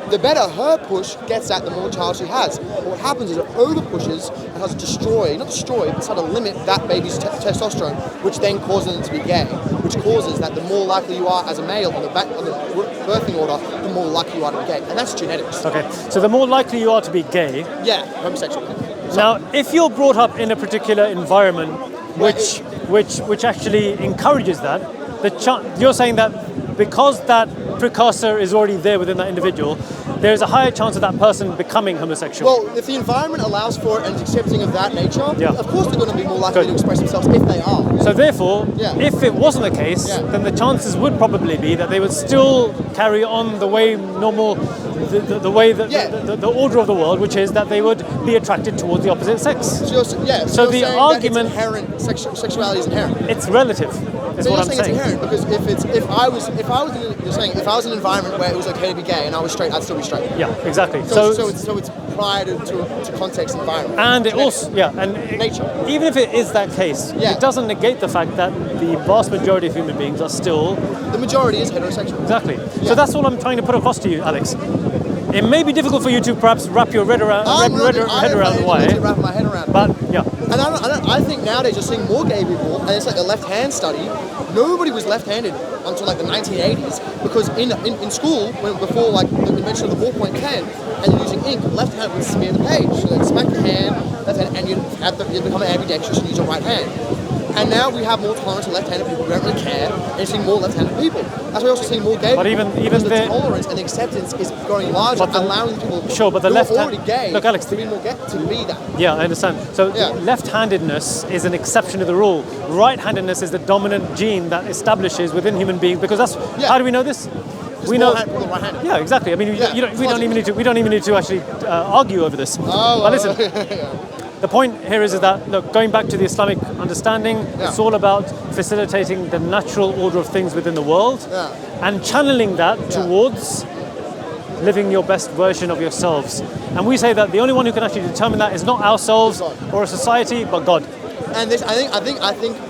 the better her push gets at, the more child she has. But what happens is it over pushes and has to not destroy, but start to limit that baby's testosterone, which then causes them to be gay, which causes that the more likely you are as a male on the birthing order, the more likely you are to be gay. And that's genetics. Okay, so the more likely you are to be gay. Yeah, homosexual. Now, if you're brought up in a particular environment which actually encourages that, you're saying that because that precursor is already there within that individual, there's a higher chance of that person becoming homosexual. Well, if the environment allows for it and is accepting of that nature, of course they're going to be more likely Good. to express themselves if they are. So therefore, if it wasn't the case, then the chances would probably be that they would still carry on the way normal, the way that the order of the world, which is that they would be attracted towards the opposite sex. So So the argument, that it's inherent, sexuality is inherent. it's relative. Is So what you're I'm saying saying. it's inherent because if I was in an environment where it was okay to be gay and I was straight, I'd still be straight. Yeah, exactly. So it's prior to context environment. And it also, nature. Even if it is that case, it doesn't negate the fact that the vast majority of human beings are still... The majority is heterosexual. Exactly. So that's all I'm trying to put across to you, Alex. It may be difficult for you to perhaps wrap your head around why. Wrap my head around. But yeah. And I think nowadays you're seeing more gay people, and it's like a left-hand study. Nobody was left-handed until like the 1980s, because in school, before like the invention of the ballpoint pen, and you're using ink, left hand would smear the page. So they'd smack your hand, left hand, and you'd become ambidextrous and use your right hand. And now we have more tolerance to left-handed people who don't really care, and you're seeing more left-handed people. That's why you're also seeing more gay people. But even the tolerance and the acceptance is growing larger, allowing people who are already gay to be more gay, to be that. Yeah, I understand. So left-handed-ness is an exception to the rule. Right-handedness is the dominant gene that establishes within human beings, because that's how do we know this? We know. Right-handed. Yeah, exactly. I mean, we don't even need to actually argue over this. But listen. The point here is that, look, going back to the Islamic understanding, it's all about facilitating the natural order of things within the world and channeling that towards living your best version of yourselves. And we say that the only one who can actually determine that is not ourselves or a society, but God. And this, I think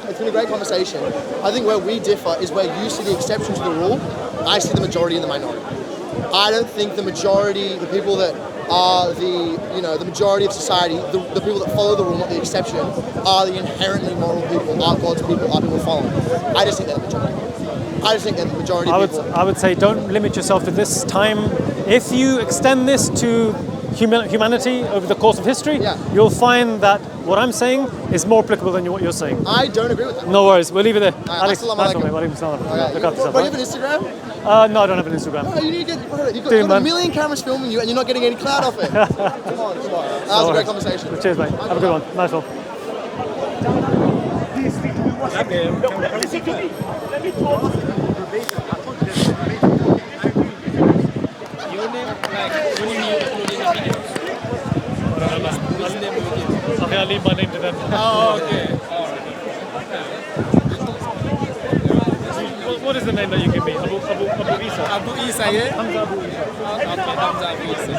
it's been a great conversation. I think where we differ is where you see the exception to the rule, I see the majority and the minority. I don't think the majority, the people that are the majority of society, the people that follow the rule, not the exception, are the inherently moral people, are God's people, are people following. I just think they're the majority. I just think they're the majority of people. I would say don't limit yourself to this time. If you extend this to humanity over the course of history, you'll find that what I'm saying is more applicable than what you're saying. I don't agree with that. No worries, we'll leave it there. Alex, nice one, mate. Look after yourself. Do you have an Instagram? No, I don't have an Instagram. Oh, you need to get, you've got a million cameras filming you and you're not getting any clout off it. Come on. That was a great conversation. Cheers, mate. Have a good one. Nice one. Listen to me. Let me talk. Your name, like, when you upload in the videos? Which name you give? Okay, I'll leave my name to them. Oh, okay. What is the name that you give me? Abu Isa? Abu Isa, yeah? Hamza Abu Isa. Okay, Hamza Abu Isa.